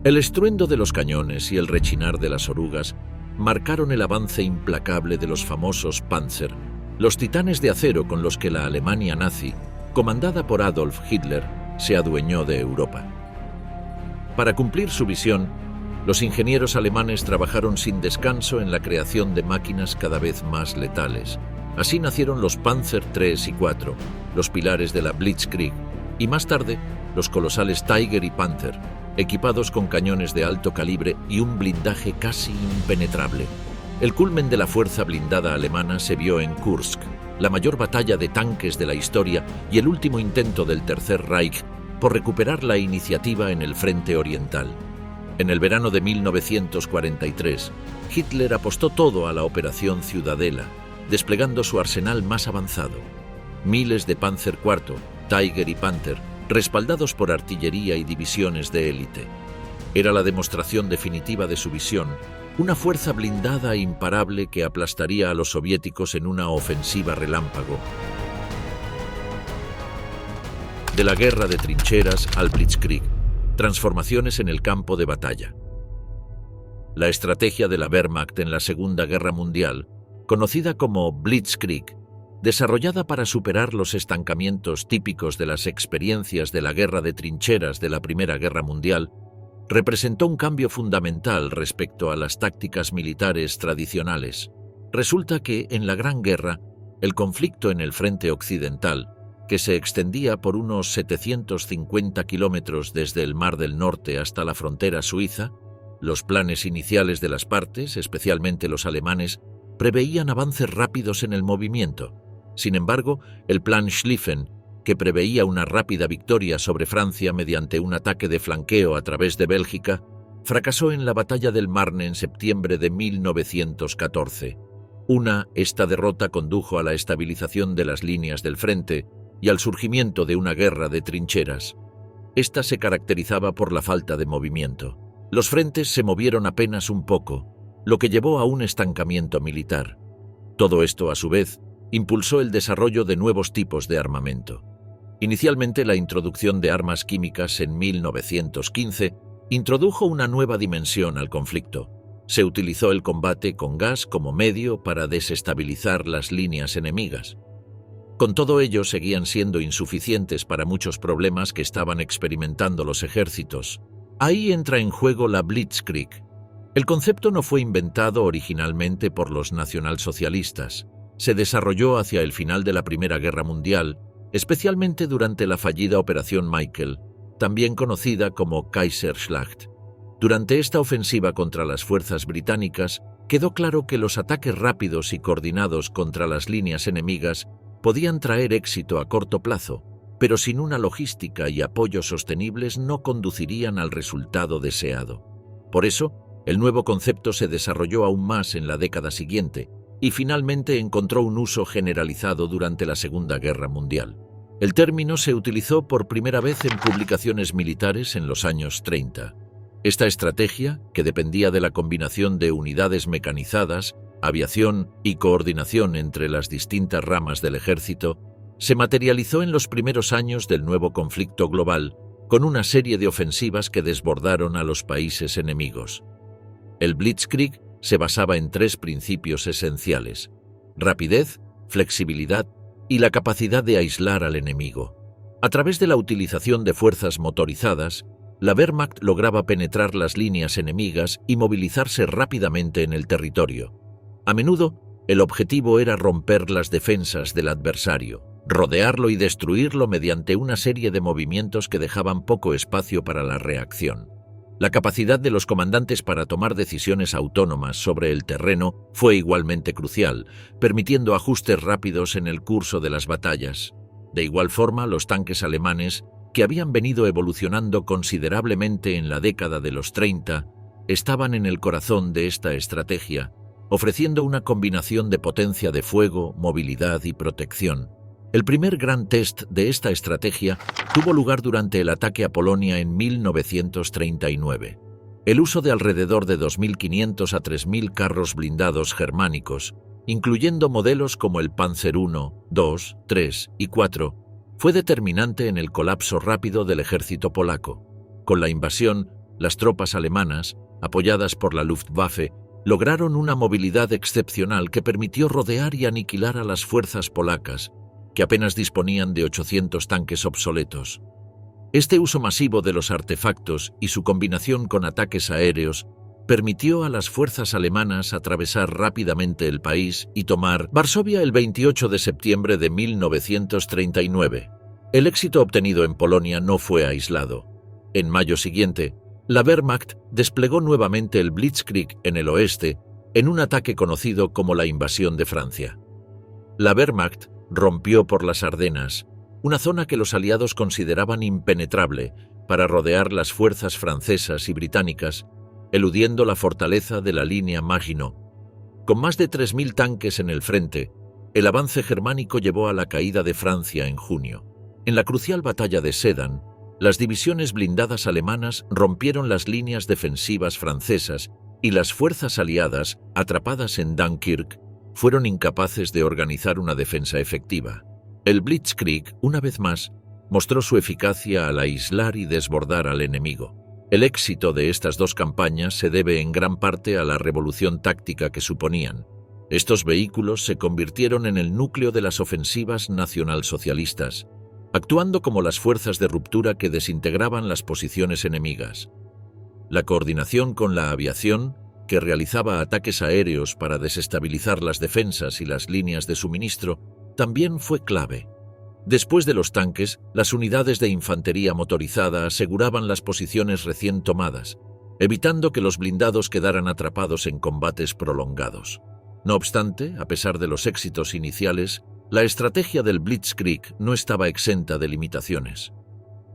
El estruendo de los cañones y el rechinar de las orugas marcaron el avance implacable de los famosos Panzer, los titanes de acero con los que la Alemania nazi, comandada por Adolf Hitler, se adueñó de Europa. Para cumplir su visión, los ingenieros alemanes trabajaron sin descanso en la creación de máquinas cada vez más letales. Así nacieron los Panzer III y IV, los pilares de la Blitzkrieg, y más tarde, los colosales Tiger y Panther, equipados con cañones de alto calibre y un blindaje casi impenetrable. El culmen de la fuerza blindada alemana se vio en Kursk, la mayor batalla de tanques de la historia y el último intento del Tercer Reich por recuperar la iniciativa en el frente oriental. En el verano de 1943, Hitler apostó todo a la Operación Ciudadela, desplegando su arsenal más avanzado. Miles de Panzer IV, Tiger y Panther, respaldados por artillería y divisiones de élite. Era la demostración definitiva de su visión, una fuerza blindada e imparable que aplastaría a los soviéticos en una ofensiva relámpago. De la guerra de trincheras al Blitzkrieg, transformaciones en el campo de batalla. La estrategia de la Wehrmacht en la Segunda Guerra Mundial, conocida como Blitzkrieg, desarrollada para superar los estancamientos típicos de las experiencias de la guerra de trincheras de la Primera Guerra Mundial, representó un cambio fundamental respecto a las tácticas militares tradicionales. Resulta que, en la Gran Guerra, el conflicto en el frente occidental, que se extendía por unos 750 kilómetros desde el Mar del Norte hasta la frontera suiza, los planes iniciales de las partes, especialmente los alemanes, preveían avances rápidos en el movimiento. Sin embargo, el plan Schlieffen, que preveía una rápida victoria sobre Francia mediante un ataque de flanqueo a través de Bélgica, fracasó en la batalla del Marne en septiembre de 1914. Esta derrota condujo a la estabilización de las líneas del frente y al surgimiento de una guerra de trincheras. Esta se caracterizaba por la falta de movimiento. Los frentes se movieron apenas un poco, lo que llevó a un estancamiento militar. Todo esto, a su vez, impulsó el desarrollo de nuevos tipos de armamento. Inicialmente, la introducción de armas químicas en 1915 introdujo una nueva dimensión al conflicto. Se utilizó el combate con gas como medio para desestabilizar las líneas enemigas. Con todo ello, seguían siendo insuficientes para muchos problemas que estaban experimentando los ejércitos. Ahí entra en juego la Blitzkrieg. El concepto no fue inventado originalmente por los nacionalsocialistas. Se desarrolló hacia el final de la Primera Guerra Mundial, especialmente durante la fallida Operación Michael, también conocida como Kaiserschlacht. Durante esta ofensiva contra las fuerzas británicas, quedó claro que los ataques rápidos y coordinados contra las líneas enemigas podían traer éxito a corto plazo, pero sin una logística y apoyo sostenibles no conducirían al resultado deseado. Por eso, el nuevo concepto se desarrolló aún más en la década siguiente y finalmente encontró un uso generalizado durante la Segunda Guerra Mundial. El término se utilizó por primera vez en publicaciones militares en los años 30. Esta estrategia, que dependía de la combinación de unidades mecanizadas, aviación y coordinación entre las distintas ramas del ejército, se materializó en los primeros años del nuevo conflicto global, con una serie de ofensivas que desbordaron a los países enemigos. El Blitzkrieg se basaba en tres principios esenciales: rapidez, flexibilidad y la capacidad de aislar al enemigo. A través de la utilización de fuerzas motorizadas, la Wehrmacht lograba penetrar las líneas enemigas y movilizarse rápidamente en el territorio. A menudo, el objetivo era romper las defensas del adversario, rodearlo y destruirlo mediante una serie de movimientos que dejaban poco espacio para la reacción. La capacidad de los comandantes para tomar decisiones autónomas sobre el terreno fue igualmente crucial, permitiendo ajustes rápidos en el curso de las batallas. De igual forma, los tanques alemanes, que habían venido evolucionando considerablemente en la década de los 30, estaban en el corazón de esta estrategia, ofreciendo una combinación de potencia de fuego, movilidad y protección. El primer gran test de esta estrategia tuvo lugar durante el ataque a Polonia en 1939. El uso de alrededor de 2.500 a 3.000 carros blindados germánicos, incluyendo modelos como el Panzer I, II, III y IV, fue determinante en el colapso rápido del ejército polaco. Con la invasión, Las tropas alemanas, apoyadas por la Luftwaffe, lograron una movilidad excepcional que permitió rodear y aniquilar a las fuerzas polacas, que apenas disponían de 800 tanques obsoletos. Este uso masivo de los artefactos y su combinación con ataques aéreos permitió a las fuerzas alemanas atravesar rápidamente el país y tomar Varsovia el 28 de septiembre de 1939. El éxito obtenido en Polonia no fue aislado. En mayo siguiente, la Wehrmacht desplegó nuevamente el Blitzkrieg en el oeste en un ataque conocido como la invasión de Francia. La Wehrmacht rompió por las Ardenas, una zona que los aliados consideraban impenetrable para rodear las fuerzas francesas y británicas, eludiendo la fortaleza de la línea Maginot. Con más de 3.000 tanques en el frente, el avance germánico llevó a la caída de Francia en junio. En la crucial batalla de Sedan, las divisiones blindadas alemanas rompieron las líneas defensivas francesas y las fuerzas aliadas, atrapadas en Dunkirk, fueron incapaces de organizar una defensa efectiva. El Blitzkrieg, una vez más, mostró su eficacia al aislar y desbordar al enemigo. El éxito de estas dos campañas se debe en gran parte a la revolución táctica que suponían. Estos vehículos se convirtieron en el núcleo de las ofensivas nacionalsocialistas, actuando como las fuerzas de ruptura que desintegraban las posiciones enemigas. La coordinación con la aviación, que realizaba ataques aéreos para desestabilizar las defensas y las líneas de suministro, también fue clave. Después de los tanques, las unidades de infantería motorizada aseguraban las posiciones recién tomadas, evitando que los blindados quedaran atrapados en combates prolongados. No obstante, a pesar de los éxitos iniciales, la estrategia del Blitzkrieg no estaba exenta de limitaciones.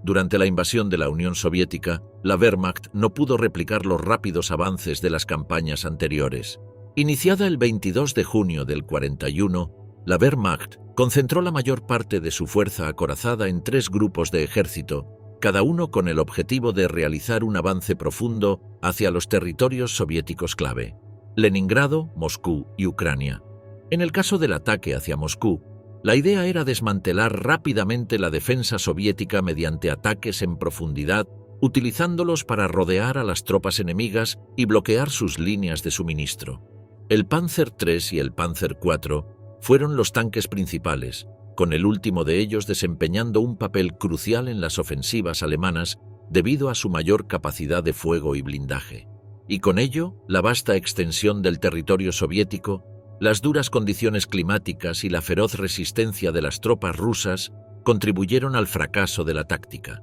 Durante la invasión de la Unión Soviética, la Wehrmacht no pudo replicar los rápidos avances de las campañas anteriores. Iniciada el 22 de junio del 41, la Wehrmacht concentró la mayor parte de su fuerza acorazada en 3 grupos de ejército, cada uno con el objetivo de realizar un avance profundo hacia los territorios soviéticos clave: Leningrado, Moscú y Ucrania. En el caso del ataque hacia Moscú, la idea era desmantelar rápidamente la defensa soviética mediante ataques en profundidad, utilizándolos para rodear a las tropas enemigas y bloquear sus líneas de suministro. El Panzer III y el Panzer IV fueron los tanques principales, con el último de ellos desempeñando un papel crucial en las ofensivas alemanas debido a su mayor capacidad de fuego y blindaje. Y con ello, la vasta extensión del territorio soviético, las duras condiciones climáticas y la feroz resistencia de las tropas rusas contribuyeron al fracaso de la táctica.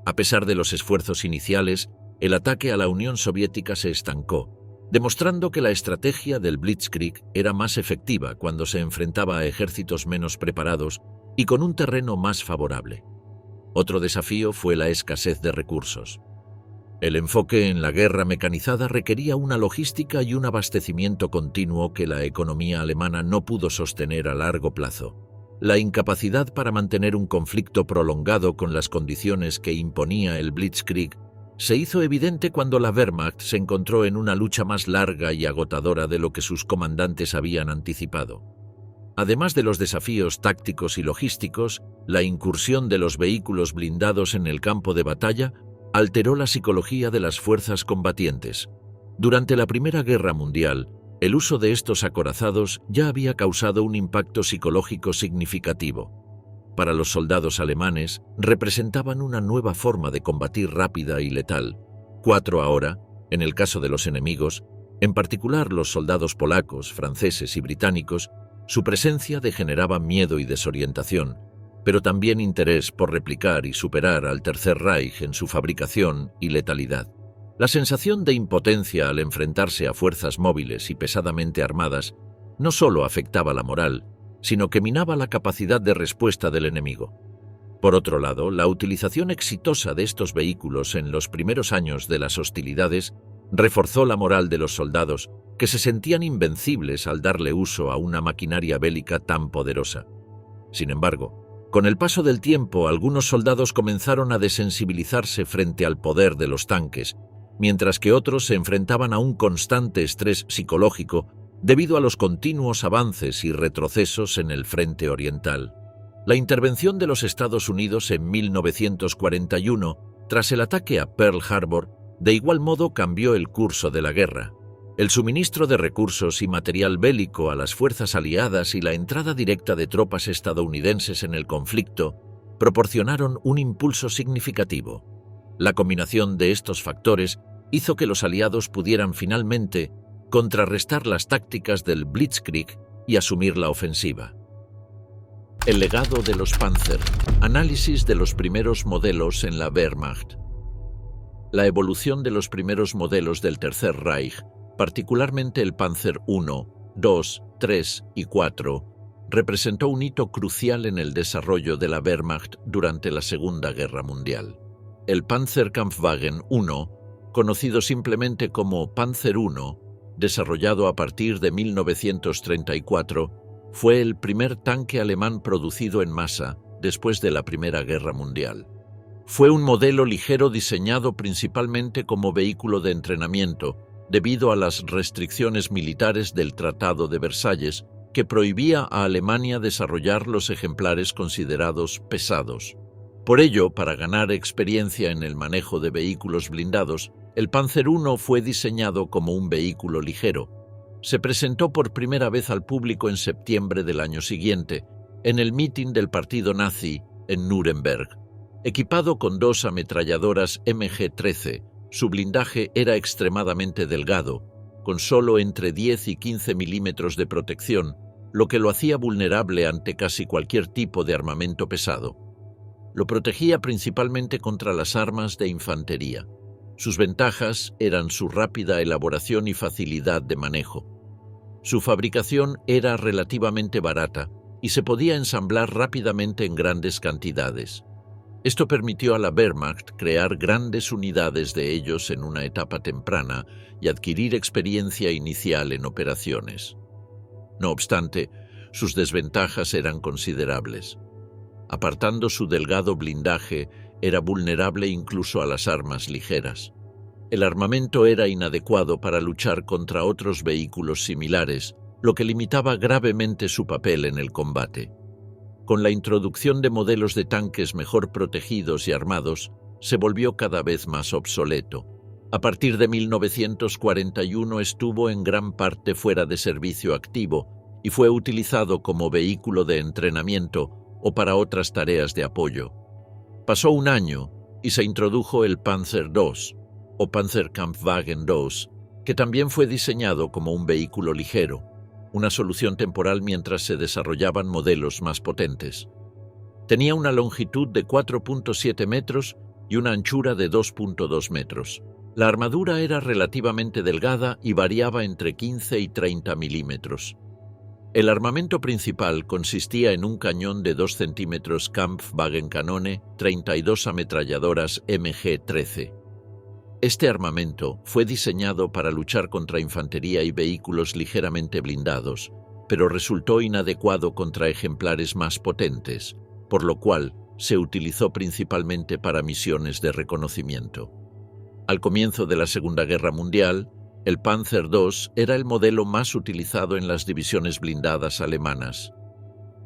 A pesar de los esfuerzos iniciales, el ataque a la Unión Soviética se estancó, demostrando que la estrategia del Blitzkrieg era más efectiva cuando se enfrentaba a ejércitos menos preparados y con un terreno más favorable. Otro desafío fue la escasez de recursos. El enfoque en la guerra mecanizada requería una logística y un abastecimiento continuo que la economía alemana no pudo sostener a largo plazo. La incapacidad para mantener un conflicto prolongado con las condiciones que imponía el Blitzkrieg se hizo evidente cuando la Wehrmacht se encontró en una lucha más larga y agotadora de lo que sus comandantes habían anticipado. Además de los desafíos tácticos y logísticos, la incursión de los vehículos blindados en el campo de batalla alteró la psicología de las fuerzas combatientes. Durante la Primera Guerra Mundial, el uso de estos acorazados ya había causado un impacto psicológico significativo. Para los soldados alemanes, representaban una nueva forma de combatir rápida y letal. 4 ahora, en el caso de los enemigos, en particular los soldados polacos, franceses y británicos, su presencia degeneraba miedo y desorientación, pero también interés por replicar y superar al Tercer Reich en su fabricación y letalidad. La sensación de impotencia al enfrentarse a fuerzas móviles y pesadamente armadas no solo afectaba la moral, sino que minaba la capacidad de respuesta del enemigo. Por otro lado, la utilización exitosa de estos vehículos en los primeros años de las hostilidades reforzó la moral de los soldados, que se sentían invencibles al darle uso a una maquinaria bélica tan poderosa. Sin embargo, con el paso del tiempo, algunos soldados comenzaron a desensibilizarse frente al poder de los tanques, mientras que otros se enfrentaban a un constante estrés psicológico debido a los continuos avances y retrocesos en el frente oriental. La intervención de los Estados Unidos en 1941, tras el ataque a Pearl Harbor, De igual modo cambió el curso de la guerra. El suministro de recursos y material bélico a las fuerzas aliadas y la entrada directa de tropas estadounidenses en el conflicto proporcionaron un impulso significativo. La combinación de estos factores hizo que los aliados pudieran finalmente contrarrestar las tácticas del Blitzkrieg y asumir la ofensiva. El legado de los Panzer. Análisis de los primeros modelos en la Wehrmacht. La evolución de los primeros modelos del Tercer Reich, particularmente el Panzer I, II, III y IV, representó un hito crucial en el desarrollo de la Wehrmacht durante la Segunda Guerra Mundial. El Panzerkampfwagen I, conocido simplemente como Panzer I, desarrollado a partir de 1934, fue el primer tanque alemán producido en masa después de la Primera Guerra Mundial. Fue un modelo ligero diseñado principalmente como vehículo de entrenamiento debido a las restricciones militares del Tratado de Versalles, que prohibía a Alemania desarrollar los ejemplares considerados pesados. Por ello, para ganar experiencia en el manejo de vehículos blindados, el Panzer I fue diseñado como un vehículo ligero. Se presentó por primera vez al público en septiembre del año siguiente, en el mitin del partido nazi en Nuremberg. Equipado con 2 ametralladoras MG-13, su blindaje era extremadamente delgado, con solo entre 10 y 15 milímetros de protección, lo que lo hacía vulnerable ante casi cualquier tipo de armamento pesado. Lo protegía principalmente contra las armas de infantería. Sus ventajas eran su rápida elaboración y facilidad de manejo. Su fabricación era relativamente barata y se podía ensamblar rápidamente en grandes cantidades. Esto permitió a la Wehrmacht crear grandes unidades de ellos en una etapa temprana y adquirir experiencia inicial en operaciones. No obstante, sus desventajas eran considerables. Apartando su delgado blindaje, era vulnerable incluso a las armas ligeras. El armamento era inadecuado para luchar contra otros vehículos similares, lo que limitaba gravemente su papel en el combate. Con la introducción de modelos de tanques mejor protegidos y armados, se volvió cada vez más obsoleto. A partir de 1941 estuvo en gran parte fuera de servicio activo y fue utilizado como vehículo de entrenamiento o para otras tareas de apoyo. Pasó un año y se introdujo el Panzer II, o Panzerkampfwagen II, que también fue diseñado como un vehículo ligero, una solución temporal mientras se desarrollaban modelos más potentes. Tenía una longitud de 4.7 metros y una anchura de 2.2 metros. La armadura era relativamente delgada y variaba entre 15 y 30 milímetros. El armamento principal consistía en un cañón de 2 centímetros Kampfwagenkanone, 32 ametralladoras MG-13. Este armamento fue diseñado para luchar contra infantería y vehículos ligeramente blindados, pero resultó inadecuado contra ejemplares más potentes, por lo cual se utilizó principalmente para misiones de reconocimiento. Al comienzo de la Segunda Guerra Mundial, el Panzer II era el modelo más utilizado en las divisiones blindadas alemanas.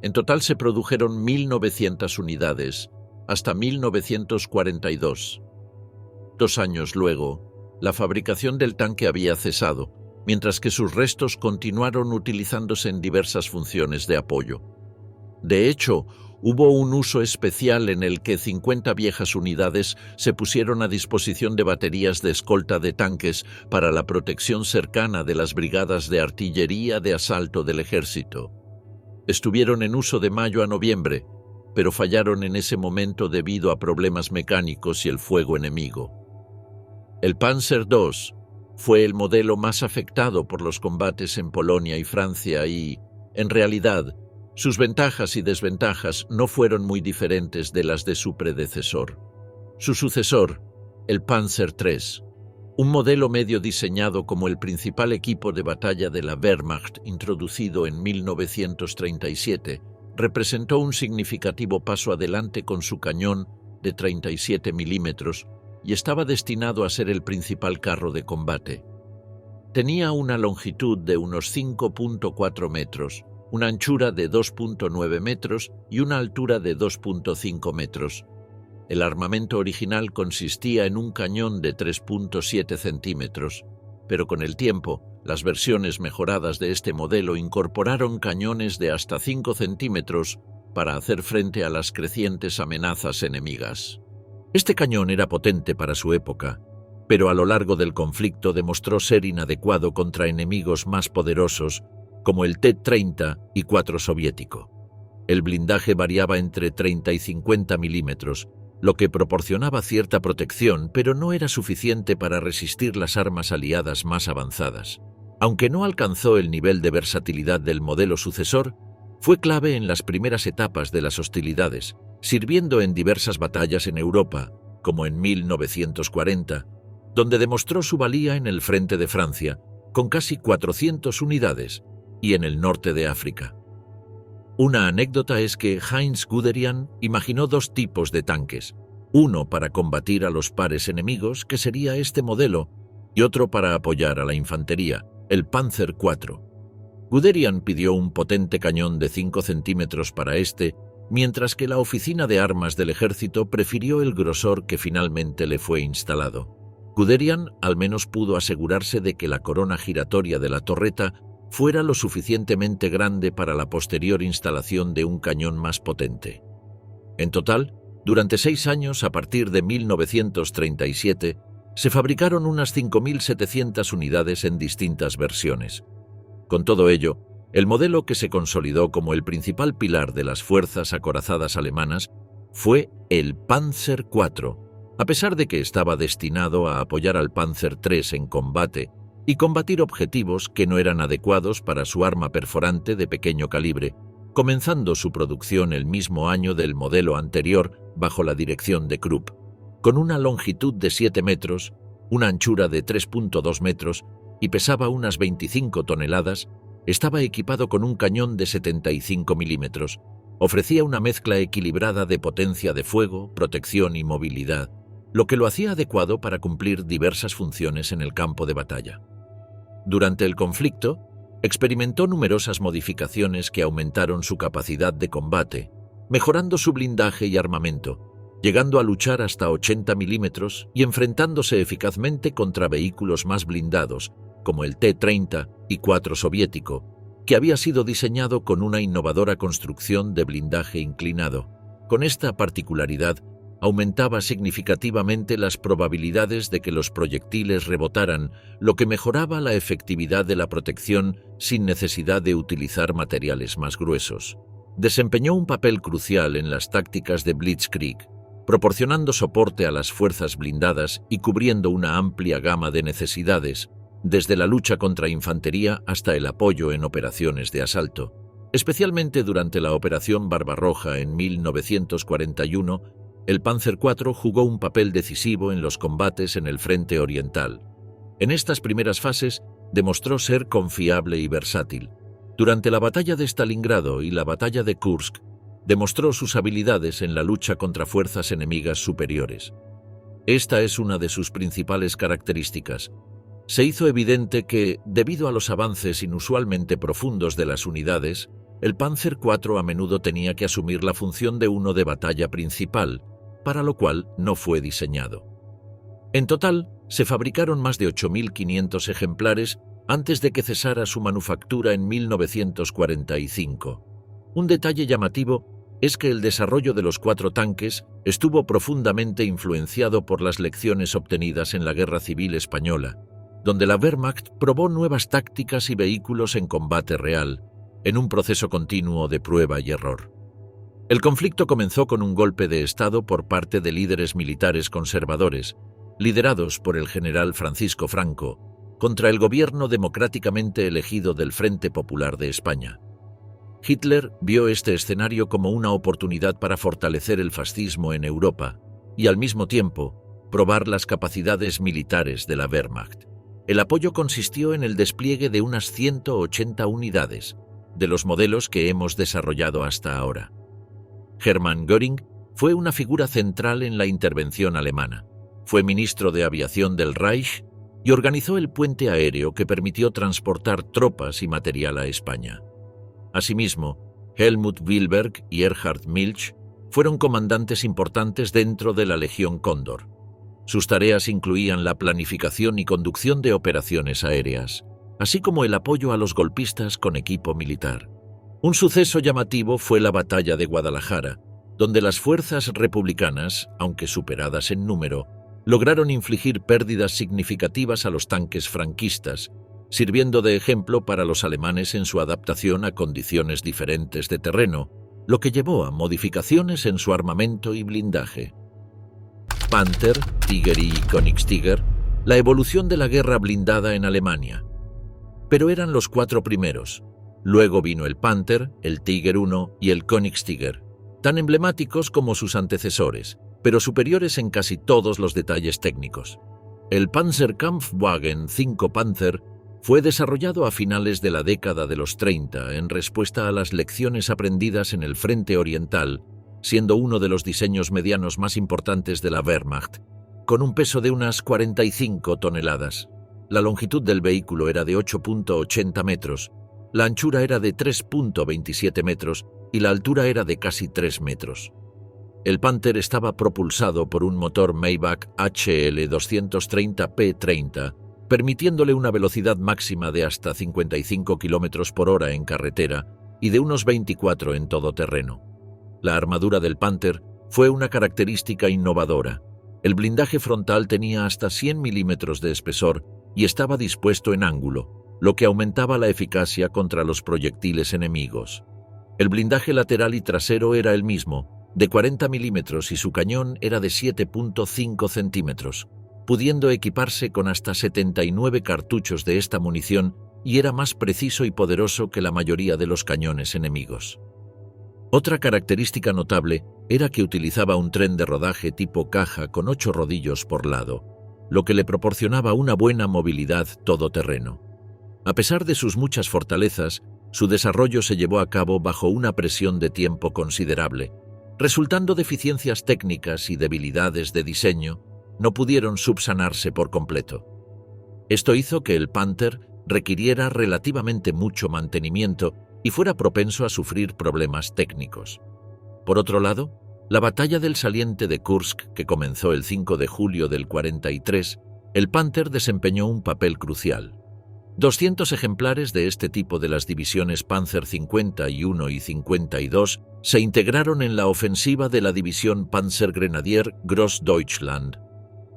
En total se produjeron 1.900 unidades, hasta 1942. 2 años luego, la fabricación del tanque había cesado, mientras que sus restos continuaron utilizándose en diversas funciones de apoyo. De hecho, hubo un uso especial en el que 50 viejas unidades se pusieron a disposición de baterías de escolta de tanques para la protección cercana de las brigadas de artillería de asalto del ejército. Estuvieron en uso de mayo a noviembre, pero fallaron en ese momento debido a problemas mecánicos y el fuego enemigo. El Panzer II fue el modelo más afectado por los combates en Polonia y Francia y, en realidad, sus ventajas y desventajas no fueron muy diferentes de las de su predecesor. Su sucesor, el Panzer III, un modelo medio diseñado como el principal equipo de batalla de la Wehrmacht introducido en 1937, representó un significativo paso adelante con su cañón de 37 milímetros y estaba destinado a ser el principal carro de combate. Tenía una longitud de unos 5.4 metros, una anchura de 2.9 metros y una altura de 2.5 metros. El armamento original consistía en un cañón de 3,7 centímetros, pero con el tiempo, las versiones mejoradas de este modelo incorporaron cañones de hasta 5 centímetros para hacer frente a las crecientes amenazas enemigas. Este cañón era potente para su época, pero a lo largo del conflicto demostró ser inadecuado contra enemigos más poderosos como el T-30 y 4 soviético. El blindaje variaba entre 30 y 50 milímetros, lo que proporcionaba cierta protección, pero no era suficiente para resistir las armas aliadas más avanzadas. Aunque no alcanzó el nivel de versatilidad del modelo sucesor, fue clave en las primeras etapas de las hostilidades, sirviendo en diversas batallas en Europa, como en 1940, donde demostró su valía en el frente de Francia, con casi 400 unidades, y en el norte de África. Una anécdota es que Heinz Guderian imaginó 2 tipos de tanques, uno para combatir a los pares enemigos, que sería este modelo, y otro para apoyar a la infantería, el Panzer IV. Guderian pidió un potente cañón de 5 centímetros para este, mientras que la oficina de armas del ejército prefirió el grosor que finalmente le fue instalado. Guderian al menos pudo asegurarse de que la corona giratoria de la torreta fuera lo suficientemente grande para la posterior instalación de un cañón más potente. En total, durante 6 años, a partir de 1937, se fabricaron unas 5.700 unidades en distintas versiones. Con todo ello, el modelo que se consolidó como el principal pilar de las fuerzas acorazadas alemanas fue el Panzer IV, a pesar de que estaba destinado a apoyar al Panzer III en combate y combatir objetivos que no eran adecuados para su arma perforante de pequeño calibre, comenzando su producción el mismo año del modelo anterior bajo la dirección de Krupp. Con una longitud de 7 metros, una anchura de 3,2 metros y pesaba unas 25 toneladas, estaba equipado con un cañón de 75 milímetros. Ofrecía una mezcla equilibrada de potencia de fuego, protección y movilidad, lo que lo hacía adecuado para cumplir diversas funciones en el campo de batalla. Durante el conflicto, experimentó numerosas modificaciones que aumentaron su capacidad de combate, mejorando su blindaje y armamento, llegando a luchar hasta 80 milímetros y enfrentándose eficazmente contra vehículos más blindados, como el T-30 y 4 soviético, que había sido diseñado con una innovadora construcción de blindaje inclinado. Con esta particularidad, aumentaba significativamente las probabilidades de que los proyectiles rebotaran, lo que mejoraba la efectividad de la protección sin necesidad de utilizar materiales más gruesos. Desempeñó un papel crucial en las tácticas de Blitzkrieg, proporcionando soporte a las fuerzas blindadas y cubriendo una amplia gama de necesidades, desde la lucha contra infantería hasta el apoyo en operaciones de asalto. Especialmente durante la Operación Barbarroja en 1941, el Panzer IV jugó un papel decisivo en los combates en el frente oriental. En estas primeras fases demostró ser confiable y versátil. Durante la batalla de Stalingrado y la batalla de Kursk, demostró sus habilidades en la lucha contra fuerzas enemigas superiores. Esta es una de sus principales características. Se hizo evidente que, debido a los avances inusualmente profundos de las unidades, el Panzer IV a menudo tenía que asumir la función de uno de batalla principal, para lo cual no fue diseñado. En total, se fabricaron más de 8.500 ejemplares antes de que cesara su manufactura en 1945. Un detalle llamativo es que el desarrollo de los 4 tanques estuvo profundamente influenciado por las lecciones obtenidas en la Guerra Civil Española, donde la Wehrmacht probó nuevas tácticas y vehículos en combate real, en un proceso continuo de prueba y error. El conflicto comenzó con un golpe de Estado por parte de líderes militares conservadores, liderados por el general Francisco Franco, contra el gobierno democráticamente elegido del Frente Popular de España. Hitler vio este escenario como una oportunidad para fortalecer el fascismo en Europa y, al mismo tiempo, probar las capacidades militares de la Wehrmacht. El apoyo consistió en el despliegue de unas 180 unidades, de los modelos que hemos desarrollado hasta ahora. Hermann Göring fue una figura central en la intervención alemana. Fue ministro de Aviación del Reich y organizó el puente aéreo que permitió transportar tropas y material a España. Asimismo, Helmut Wilberg y Erhard Milch fueron comandantes importantes dentro de la Legión Cóndor. Sus tareas incluían la planificación y conducción de operaciones aéreas, así como el apoyo a los golpistas con equipo militar. Un suceso llamativo fue la Batalla de Guadalajara, donde las fuerzas republicanas, aunque superadas en número, lograron infligir pérdidas significativas a los tanques franquistas, sirviendo de ejemplo para los alemanes en su adaptación a condiciones diferentes de terreno, lo que llevó a modificaciones en su armamento y blindaje. Panther, Tiger y Königstiger, la evolución de la guerra blindada en Alemania. Pero eran los 4 primeros. Luego vino el Panther, el Tiger I y el Königstiger, tan emblemáticos como sus antecesores, pero superiores en casi todos los detalles técnicos. El Panzerkampfwagen 5 Panzer fue desarrollado a finales de la década de los 30 en respuesta a las lecciones aprendidas en el Frente Oriental, siendo uno de los diseños medianos más importantes de la Wehrmacht, con un peso de unas 45 toneladas. La longitud del vehículo era de 8.80 metros, la anchura era de 3.27 metros y la altura era de casi 3 metros. El Panther estaba propulsado por un motor Maybach HL 230P30, permitiéndole una velocidad máxima de hasta 55 km por hora en carretera y de unos 24 en todoterreno. La armadura del Panther fue una característica innovadora. El blindaje frontal tenía hasta 100 milímetros de espesor y estaba dispuesto en ángulo, lo que aumentaba la eficacia contra los proyectiles enemigos. El blindaje lateral y trasero era el mismo, de 40 milímetros, y su cañón era de 7.5 centímetros, pudiendo equiparse con hasta 79 cartuchos de esta munición, y era más preciso y poderoso que la mayoría de los cañones enemigos. Otra característica notable era que utilizaba un tren de rodaje tipo caja con 8 rodillos por lado, lo que le proporcionaba una buena movilidad todoterreno. A pesar de sus muchas fortalezas, su desarrollo se llevó a cabo bajo una presión de tiempo considerable, resultando deficiencias técnicas y debilidades de diseño no pudieron subsanarse por completo. Esto hizo que el Panther requiriera relativamente mucho mantenimiento y fuera propenso a sufrir problemas técnicos. Por otro lado, la batalla del saliente de Kursk, que comenzó el 5 de julio del 43, el Panther desempeñó un papel crucial. 200 ejemplares de este tipo de las divisiones Panzer 51 y 52 se integraron en la ofensiva de la división Panzergrenadier Großdeutschland.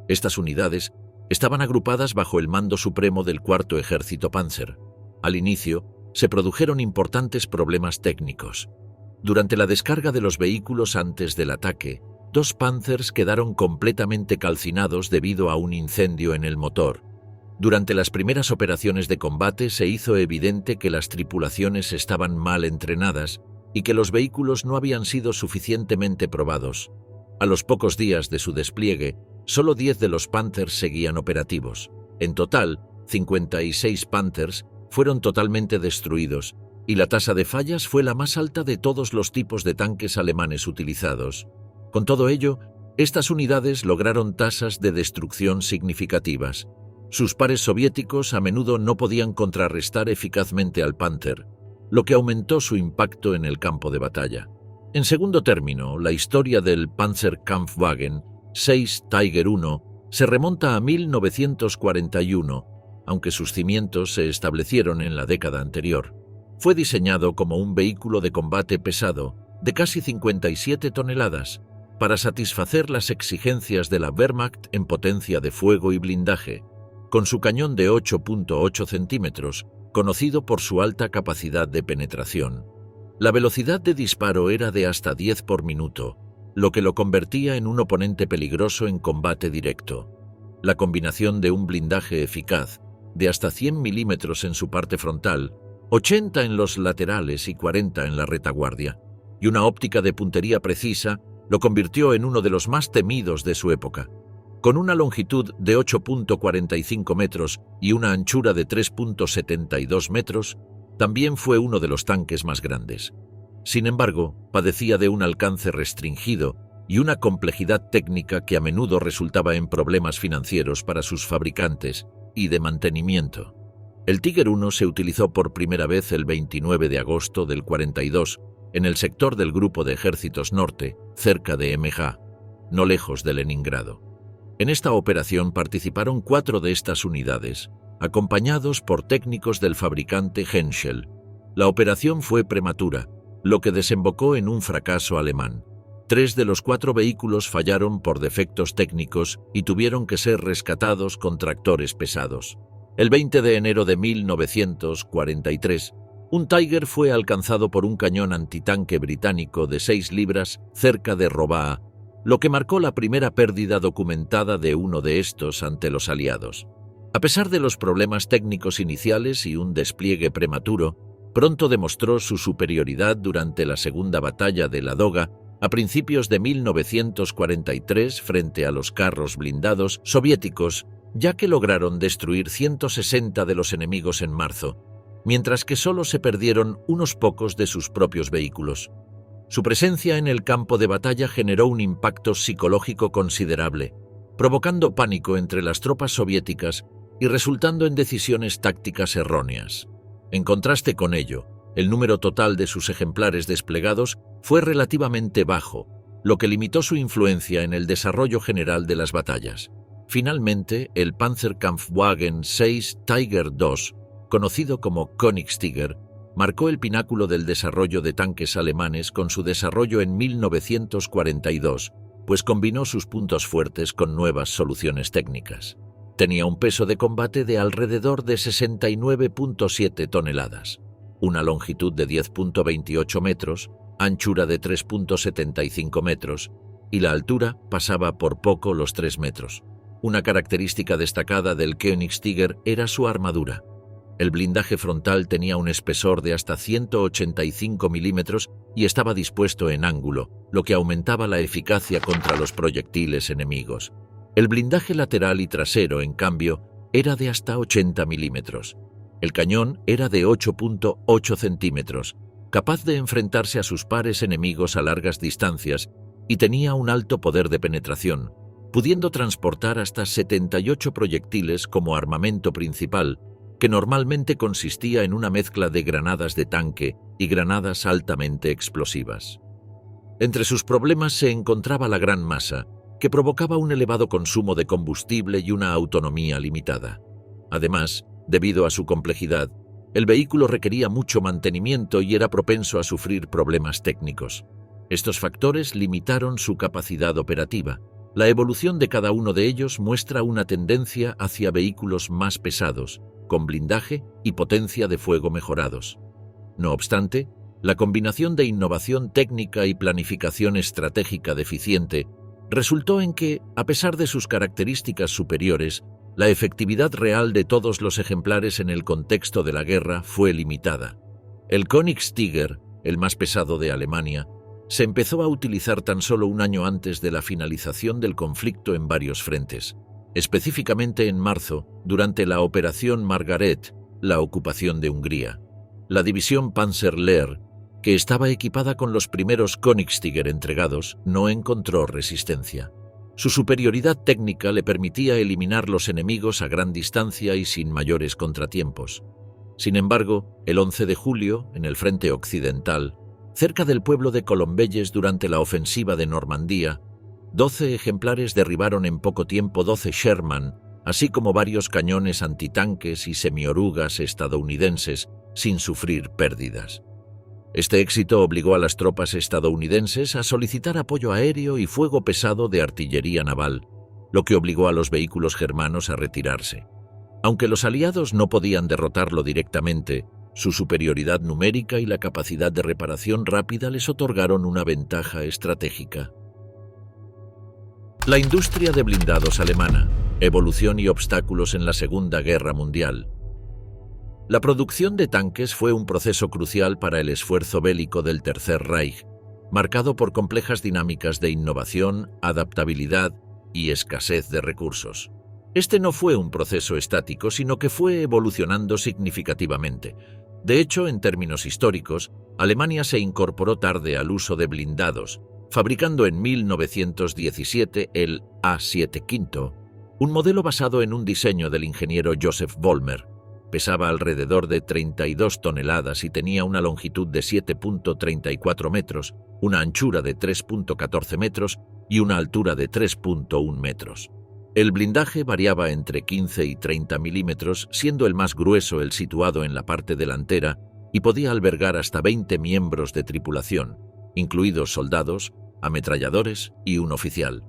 Estas unidades estaban agrupadas bajo el mando supremo del Cuarto Ejército Panzer. Al inicio, se produjeron importantes problemas técnicos. Durante la descarga de los vehículos antes del ataque, 2 Panzers quedaron completamente calcinados debido a un incendio en el motor. Durante las primeras operaciones de combate se hizo evidente que las tripulaciones estaban mal entrenadas y que los vehículos no habían sido suficientemente probados. A los pocos días de su despliegue, solo 10 de los Panthers seguían operativos. En total, 56 Panthers fueron totalmente destruidos, y la tasa de fallas fue la más alta de todos los tipos de tanques alemanes utilizados. Con todo ello, estas unidades lograron tasas de destrucción significativas. Sus pares soviéticos a menudo no podían contrarrestar eficazmente al Panther, lo que aumentó su impacto en el campo de batalla. En segundo término, la historia del Panzerkampfwagen 6 Tiger I se remonta a 1941, aunque sus cimientos se establecieron en la década anterior. Fue diseñado como un vehículo de combate pesado, de casi 57 toneladas, para satisfacer las exigencias de la Wehrmacht en potencia de fuego y blindaje, con su cañón de 8.8 centímetros, conocido por su alta capacidad de penetración. La velocidad de disparo era de hasta 10 por minuto, lo que lo convertía en un oponente peligroso en combate directo. La combinación de un blindaje eficaz, de hasta 100 milímetros en su parte frontal, 80 en los laterales y 40 en la retaguardia, y una óptica de puntería precisa, lo convirtió en uno de los más temidos de su época. Con una longitud de 8.45 metros y una anchura de 3.72 metros, también fue uno de los tanques más grandes. Sin embargo, padecía de un alcance restringido y una complejidad técnica que a menudo resultaba en problemas financieros para sus fabricantes y de mantenimiento. El Tiger I se utilizó por primera vez el 29 de agosto del 42 en el sector del Grupo de Ejércitos Norte, cerca de MH, no lejos de Leningrado. En esta operación participaron 4 de estas unidades, acompañados por técnicos del fabricante Henschel. La operación fue prematura, lo que desembocó en un fracaso alemán. 3 de los 4 vehículos fallaron por defectos técnicos y tuvieron que ser rescatados con tractores pesados. El 20 de enero de 1943, un Tiger fue alcanzado por un cañón antitanque británico de 6 libras cerca de Robaa, lo que marcó la primera pérdida documentada de uno de estos ante los aliados. A pesar de los problemas técnicos iniciales y un despliegue prematuro, pronto demostró su superioridad durante la Segunda Batalla de Ladoga a principios de 1943 frente a los carros blindados soviéticos, ya que lograron destruir 160 de los enemigos en marzo, mientras que solo se perdieron unos pocos de sus propios vehículos. Su presencia en el campo de batalla generó un impacto psicológico considerable, provocando pánico entre las tropas soviéticas y resultando en decisiones tácticas erróneas. En contraste con ello, el número total de sus ejemplares desplegados fue relativamente bajo, lo que limitó su influencia en el desarrollo general de las batallas. Finalmente, el Panzerkampfwagen 6 Tiger II, conocido como Königstiger, marcó el pináculo del desarrollo de tanques alemanes con su desarrollo en 1942, pues combinó sus puntos fuertes con nuevas soluciones técnicas. Tenía un peso de combate de alrededor de 69.7 toneladas, una longitud de 10.28 metros, anchura de 3.75 metros y la altura pasaba por poco los 3 metros. Una característica destacada del Königstiger era su armadura. El blindaje frontal tenía un espesor de hasta 185 milímetros y estaba dispuesto en ángulo, lo que aumentaba la eficacia contra los proyectiles enemigos. El blindaje lateral y trasero, en cambio, era de hasta 80 milímetros. El cañón era de 8.8 centímetros, capaz de enfrentarse a sus pares enemigos a largas distancias y tenía un alto poder de penetración, pudiendo transportar hasta 78 proyectiles como armamento principal, que normalmente consistía en una mezcla de granadas de tanque y granadas altamente explosivas. Entre sus problemas se encontraba la gran masa, que provocaba un elevado consumo de combustible y una autonomía limitada. Además, debido a su complejidad, el vehículo requería mucho mantenimiento y era propenso a sufrir problemas técnicos. Estos factores limitaron su capacidad operativa. La evolución de cada uno de ellos muestra una tendencia hacia vehículos más pesados, con blindaje y potencia de fuego mejorados. No obstante, la combinación de innovación técnica y planificación estratégica deficiente resultó en que, a pesar de sus características superiores, la efectividad real de todos los ejemplares en el contexto de la guerra fue limitada. El Königstiger, el más pesado de Alemania, se empezó a utilizar tan solo un año antes de la finalización del conflicto en varios frentes. Específicamente en marzo, durante la Operación Margaret, la ocupación de Hungría. La división Panzerlehr, que estaba equipada con los primeros Königstiger entregados, no encontró resistencia. Su superioridad técnica le permitía eliminar los enemigos a gran distancia y sin mayores contratiempos. Sin embargo, el 11 de julio, en el frente occidental, cerca del pueblo de Colombelles durante la ofensiva de Normandía, 12 ejemplares derribaron en poco tiempo 12 Sherman, así como varios cañones antitanques y semiorugas estadounidenses, sin sufrir pérdidas. Este éxito obligó a las tropas estadounidenses a solicitar apoyo aéreo y fuego pesado de artillería naval, lo que obligó a los vehículos germanos a retirarse. Aunque los aliados no podían derrotarlo directamente, su superioridad numérica y la capacidad de reparación rápida les otorgaron una ventaja estratégica. La industria de blindados alemana, evolución y obstáculos en la Segunda Guerra Mundial. La producción de tanques fue un proceso crucial para el esfuerzo bélico del Tercer Reich, marcado por complejas dinámicas de innovación, adaptabilidad y escasez de recursos. Este no fue un proceso estático, sino que fue evolucionando significativamente. De hecho, en términos históricos, Alemania se incorporó tarde al uso de blindados, fabricando en 1917 el A7 V, un modelo basado en un diseño del ingeniero Joseph Vollmer. Pesaba alrededor de 32 toneladas y tenía una longitud de 7.34 metros, una anchura de 3,14 metros y una altura de 3,1 metros. El blindaje variaba entre 15 y 30 milímetros, siendo el más grueso el situado en la parte delantera y podía albergar hasta 20 miembros de tripulación, incluidos soldados, ametralladores y un oficial.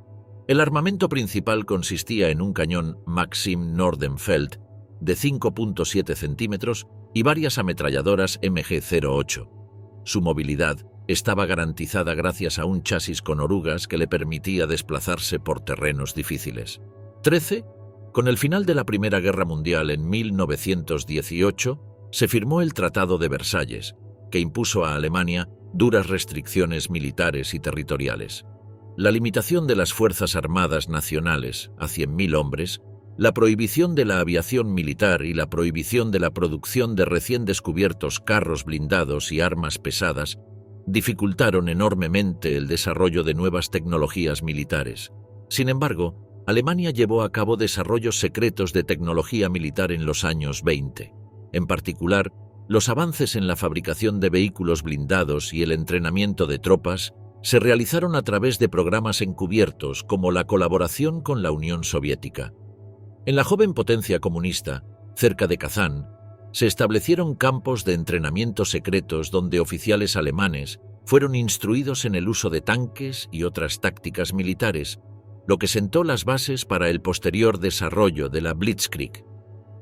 El armamento principal consistía en un cañón Maxim Nordenfeldt de 5,7 centímetros y varias ametralladoras MG-08. Su movilidad estaba garantizada gracias a un chasis con orugas que le permitía desplazarse por terrenos difíciles. 13. Con el final de la Primera Guerra Mundial en 1918, se firmó el Tratado de Versalles, que impuso a Alemania duras restricciones militares y territoriales. La limitación de las Fuerzas Armadas Nacionales a 100.000 hombres, la prohibición de la aviación militar y la prohibición de la producción de recién descubiertos carros blindados y armas pesadas dificultaron enormemente el desarrollo de nuevas tecnologías militares. Sin embargo, Alemania llevó a cabo desarrollos secretos de tecnología militar en los años 20. En particular, los avances en la fabricación de vehículos blindados y el entrenamiento de tropas se realizaron a través de programas encubiertos como la colaboración con la Unión Soviética. En la joven potencia comunista, cerca de Kazán, se establecieron campos de entrenamiento secretos donde oficiales alemanes fueron instruidos en el uso de tanques y otras tácticas militares, lo que sentó las bases para el posterior desarrollo de la Blitzkrieg.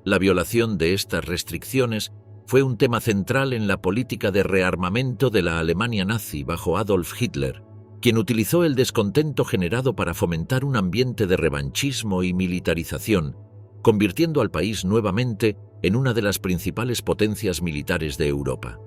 La violación de estas restricciones fue un tema central en la política de rearmamento de la Alemania nazi bajo Adolf Hitler, quien utilizó el descontento generado para fomentar un ambiente de revanchismo y militarización, convirtiendo al país nuevamente en una de las principales potencias militares de Europa.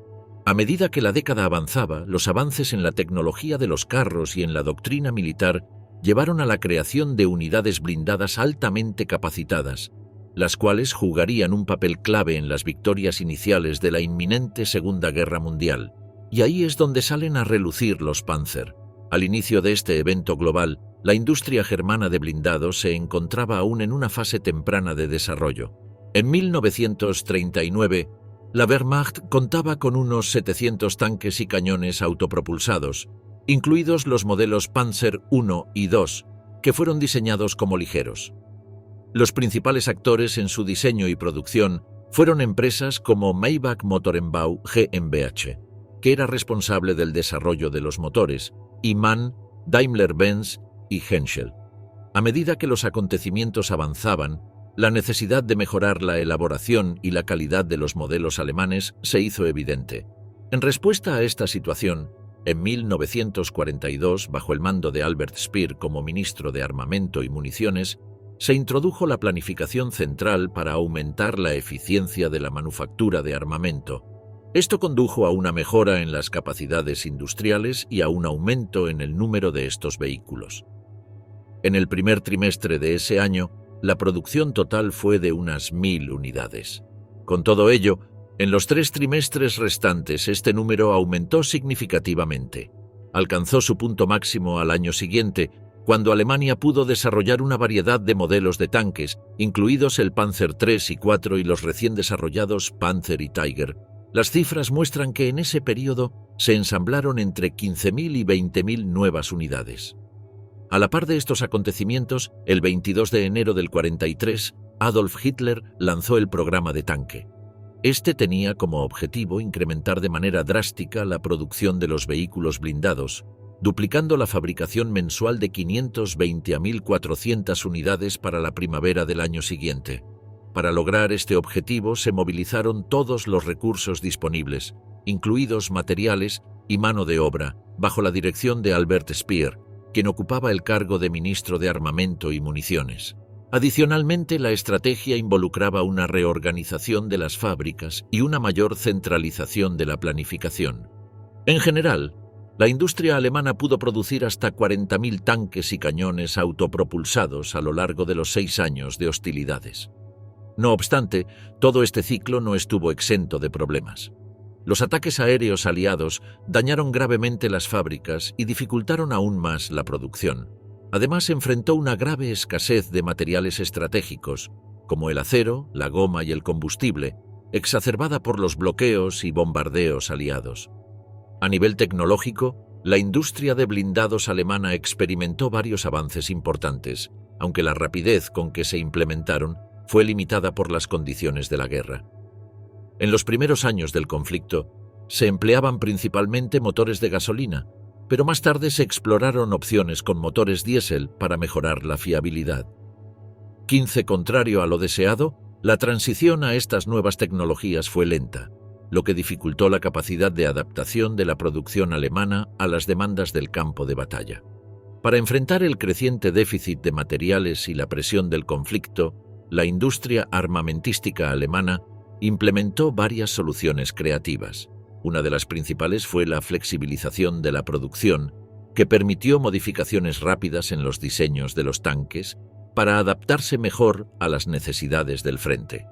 A medida que la década avanzaba, los avances en la tecnología de los carros y en la doctrina militar llevaron a la creación de unidades blindadas altamente capacitadas, las cuales jugarían un papel clave en las victorias iniciales de la inminente Segunda Guerra Mundial. Y ahí es donde salen a relucir los Panzer. Al inicio de este evento global, la industria germana de blindados se encontraba aún en una fase temprana de desarrollo. En 1939, la Wehrmacht contaba con unos 700 tanques y cañones autopropulsados, incluidos los modelos Panzer I y II, que fueron diseñados como ligeros. Los principales actores en su diseño y producción fueron empresas como Maybach Motorenbau GmbH, que era responsable del desarrollo de los motores, y MAN, Daimler-Benz y Henschel. A medida que los acontecimientos avanzaban, la necesidad de mejorar la elaboración y la calidad de los modelos alemanes se hizo evidente. En respuesta a esta situación, en 1942, bajo el mando de Albert Speer como ministro de Armamento y Municiones, se introdujo la planificación central para aumentar la eficiencia de la manufactura de armamento. Esto condujo a una mejora en las capacidades industriales y a un aumento en el número de estos vehículos. En el primer trimestre de ese año, la producción total fue de unas 1.000 unidades. Con todo ello, en los 3 trimestres restantes este número aumentó significativamente. Alcanzó su punto máximo al año siguiente, cuando Alemania pudo desarrollar una variedad de modelos de tanques, incluidos el Panzer III y IV y los recién desarrollados Panzer y Tiger. Las cifras muestran que en ese periodo se ensamblaron entre 15.000 y 20.000 nuevas unidades. A la par de estos acontecimientos, el 22 de enero del 43, Adolf Hitler lanzó el programa de tanque. Este tenía como objetivo incrementar de manera drástica la producción de los vehículos blindados, duplicando la fabricación mensual de 520 a 1.400 unidades para la primavera del año siguiente. Para lograr este objetivo se movilizaron todos los recursos disponibles, incluidos materiales y mano de obra, bajo la dirección de Albert Speer, quien ocupaba el cargo de ministro de Armamento y Municiones. Adicionalmente, la estrategia involucraba una reorganización de las fábricas y una mayor centralización de la planificación. En general, la industria alemana pudo producir hasta 40.000 tanques y cañones autopropulsados a lo largo de los 6 años de hostilidades. No obstante, todo este ciclo no estuvo exento de problemas. Los ataques aéreos aliados dañaron gravemente las fábricas y dificultaron aún más la producción. Además, enfrentó una grave escasez de materiales estratégicos, como el acero, la goma y el combustible, exacerbada por los bloqueos y bombardeos aliados. A nivel tecnológico, La industria de blindados alemana experimentó varios avances importantes, aunque la rapidez con que se implementaron fue limitada por las condiciones de la guerra. En los primeros años del conflicto, se empleaban principalmente motores de gasolina, pero más tarde se exploraron opciones con motores diésel para mejorar la fiabilidad. Contrario a lo deseado, la transición a estas nuevas tecnologías fue lenta, lo que dificultó la capacidad de adaptación de la producción alemana a las demandas del campo de batalla. Para enfrentar el creciente déficit de materiales y la presión del conflicto, la industria armamentística alemana implementó varias soluciones creativas. Una de las principales fue la flexibilización de la producción, que permitió modificaciones rápidas en los diseños de los tanques para adaptarse mejor a las necesidades del frente.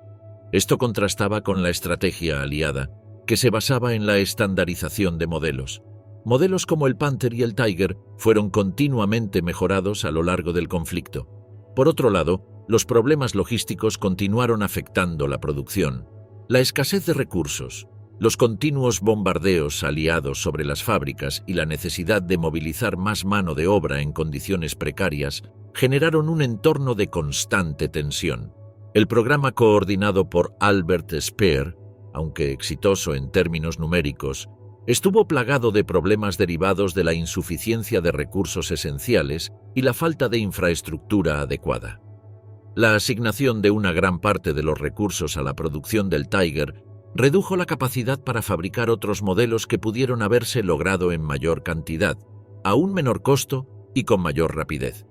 Esto contrastaba con la estrategia aliada, que se basaba en la estandarización de modelos. Modelos como el Panther y el Tiger fueron continuamente mejorados a lo largo del conflicto. Por otro lado, los problemas logísticos continuaron afectando la producción. La escasez de recursos, los continuos bombardeos aliados sobre las fábricas y la necesidad de movilizar más mano de obra en condiciones precarias generaron un entorno de constante tensión. El programa coordinado por Albert Speer, aunque exitoso en términos numéricos, estuvo plagado de problemas derivados de la insuficiencia de recursos esenciales y la falta de infraestructura adecuada. La asignación de una gran parte de los recursos a la producción del Tiger redujo la capacidad para fabricar otros modelos que pudieron haberse logrado en mayor cantidad, a un menor costo y con mayor rapidez.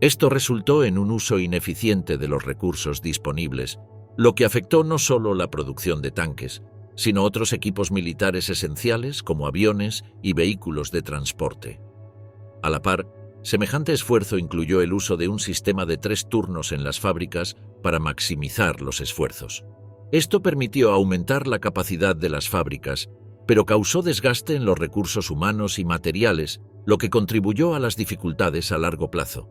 Esto resultó en un uso ineficiente de los recursos disponibles, lo que afectó no solo la producción de tanques, sino otros equipos militares esenciales como aviones y vehículos de transporte. A la par, semejante esfuerzo incluyó el uso de un sistema de 3 turnos en las fábricas para maximizar los esfuerzos. Esto permitió aumentar la capacidad de las fábricas, pero causó desgaste en los recursos humanos y materiales, lo que contribuyó a las dificultades a largo plazo.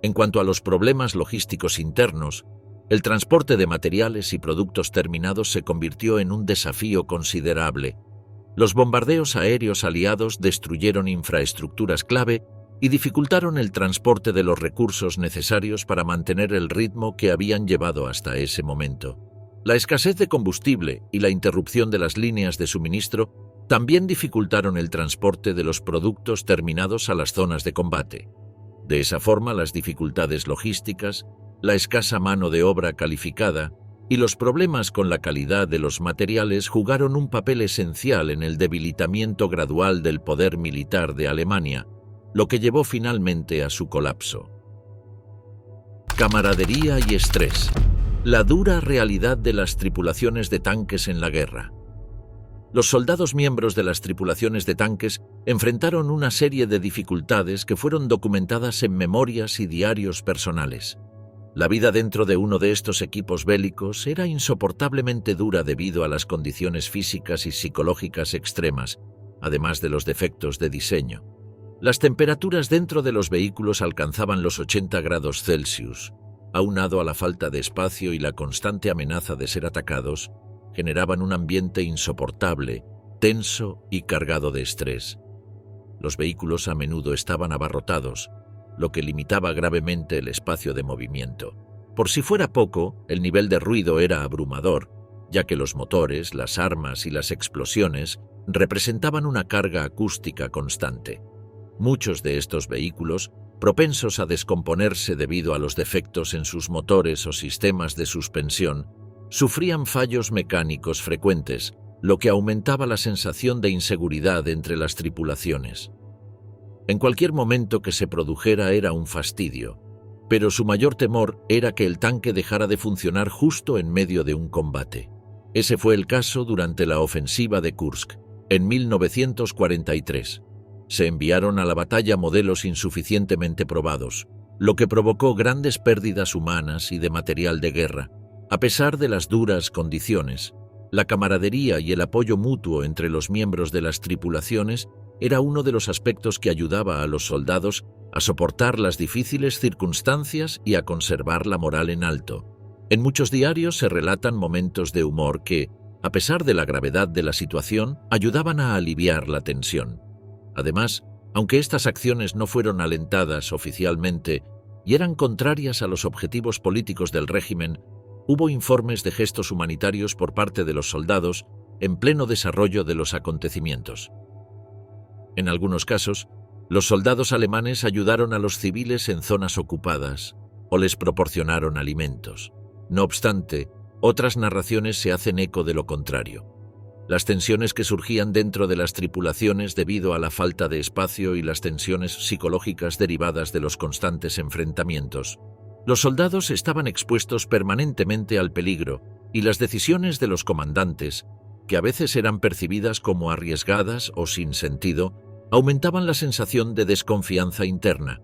En cuanto a los problemas logísticos internos, el transporte de materiales y productos terminados se convirtió en un desafío considerable. Los bombardeos aéreos aliados destruyeron infraestructuras clave y dificultaron el transporte de los recursos necesarios para mantener el ritmo que habían llevado hasta ese momento. La escasez de combustible y la interrupción de las líneas de suministro también dificultaron el transporte de los productos terminados a las zonas de combate. De esa forma, las dificultades logísticas, la escasa mano de obra calificada y los problemas con la calidad de los materiales jugaron un papel esencial en el debilitamiento gradual del poder militar de Alemania, lo que llevó finalmente a su colapso. Camaradería y estrés. La dura realidad de las tripulaciones de tanques en la guerra. Los soldados miembros de las tripulaciones de tanques enfrentaron una serie de dificultades que fueron documentadas en memorias y diarios personales. La vida dentro de uno de estos equipos bélicos era insoportablemente dura debido a las condiciones físicas y psicológicas extremas, además de los defectos de diseño. Las temperaturas dentro de los vehículos alcanzaban los 80 grados Celsius. Aunado a la falta de espacio y la constante amenaza de ser atacados, generaban un ambiente insoportable, tenso y cargado de estrés. Los vehículos a menudo estaban abarrotados, lo que limitaba gravemente el espacio de movimiento. Por si fuera poco, el nivel de ruido era abrumador, ya que los motores, las armas y las explosiones representaban una carga acústica constante. Muchos de estos vehículos, propensos a descomponerse debido a los defectos en sus motores o sistemas de suspensión, sufrían fallos mecánicos frecuentes, lo que aumentaba la sensación de inseguridad entre las tripulaciones. En cualquier momento que se produjera era un fastidio, pero su mayor temor era que el tanque dejara de funcionar justo en medio de un combate. Ese fue el caso durante la ofensiva de Kursk, en 1943. Se enviaron a la batalla modelos insuficientemente probados, lo que provocó grandes pérdidas humanas y de material de guerra. A pesar de las duras condiciones, la camaradería y el apoyo mutuo entre los miembros de las tripulaciones era uno de los aspectos que ayudaba a los soldados a soportar las difíciles circunstancias y a conservar la moral en alto. En muchos diarios se relatan momentos de humor que, a pesar de la gravedad de la situación, ayudaban a aliviar la tensión. Además, aunque estas acciones no fueron alentadas oficialmente y eran contrarias a los objetivos políticos del régimen, hubo informes de gestos humanitarios por parte de los soldados en pleno desarrollo de los acontecimientos. En algunos casos, los soldados alemanes ayudaron a los civiles en zonas ocupadas o les proporcionaron alimentos. No obstante, otras narraciones se hacen eco de lo contrario. Las tensiones que surgían dentro de las tripulaciones debido a la falta de espacio y las tensiones psicológicas derivadas de los constantes enfrentamientos. Los soldados estaban expuestos permanentemente al peligro y las decisiones de los comandantes, que a veces eran percibidas como arriesgadas o sin sentido, aumentaban la sensación de desconfianza interna.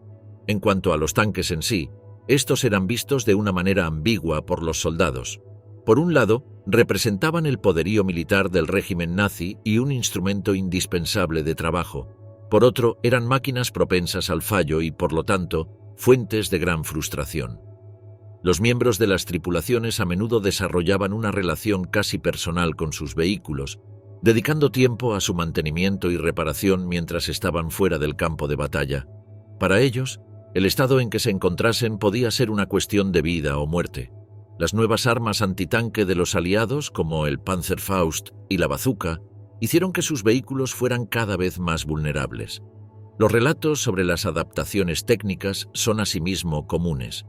En cuanto a los tanques en sí, estos eran vistos de una manera ambigua por los soldados. Por un lado, representaban el poderío militar del régimen nazi y un instrumento indispensable de trabajo. Por otro, eran máquinas propensas al fallo y, por lo tanto, fuentes de gran frustración. Los miembros de las tripulaciones a menudo desarrollaban una relación casi personal con sus vehículos, dedicando tiempo a su mantenimiento y reparación mientras estaban fuera del campo de batalla. Para ellos, el estado en que se encontrasen podía ser una cuestión de vida o muerte. Las nuevas armas antitanque de los aliados, como el Panzerfaust y la bazooka, hicieron que sus vehículos fueran cada vez más vulnerables. Los relatos sobre las adaptaciones técnicas son asimismo comunes.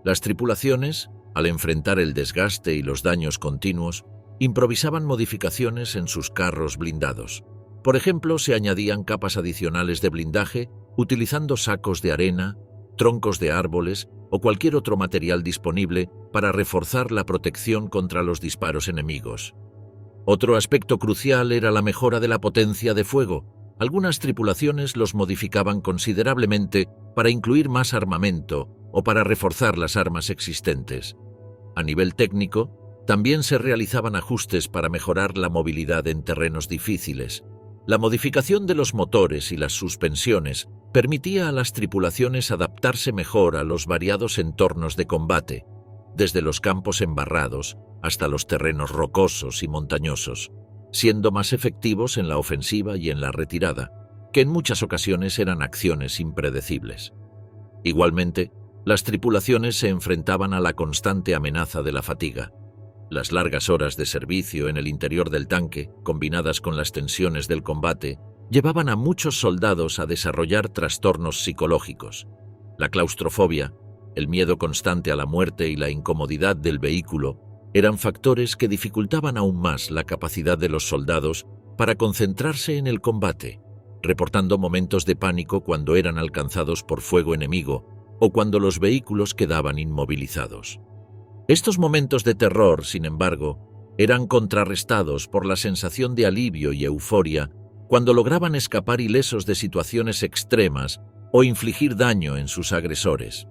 Las tripulaciones, al enfrentar el desgaste y los daños continuos, improvisaban modificaciones en sus carros blindados. Por ejemplo, se añadían capas adicionales de blindaje utilizando sacos de arena, troncos de árboles o cualquier otro material disponible para reforzar la protección contra los disparos enemigos. Otro aspecto crucial era la mejora de la potencia de fuego. Algunas tripulaciones los modificaban considerablemente para incluir más armamento o para reforzar las armas existentes. A nivel técnico, también se realizaban ajustes para mejorar la movilidad en terrenos difíciles. La modificación de los motores y las suspensiones permitía a las tripulaciones adaptarse mejor a los variados entornos de combate, desde los campos embarrados hasta los terrenos rocosos y montañosos, siendo más efectivos en la ofensiva y en la retirada, que en muchas ocasiones eran acciones impredecibles. Igualmente, las tripulaciones se enfrentaban a la constante amenaza de la fatiga. Las largas horas de servicio en el interior del tanque, combinadas con las tensiones del combate, llevaban a muchos soldados a desarrollar trastornos psicológicos. La claustrofobia, el miedo constante a la muerte y la incomodidad del vehículo eran factores que dificultaban aún más la capacidad de los soldados para concentrarse en el combate, reportando momentos de pánico cuando eran alcanzados por fuego enemigo o cuando los vehículos quedaban inmovilizados. Estos momentos de terror, sin embargo, eran contrarrestados por la sensación de alivio y euforia cuando lograban escapar ilesos de situaciones extremas o infligir daño en sus agresores.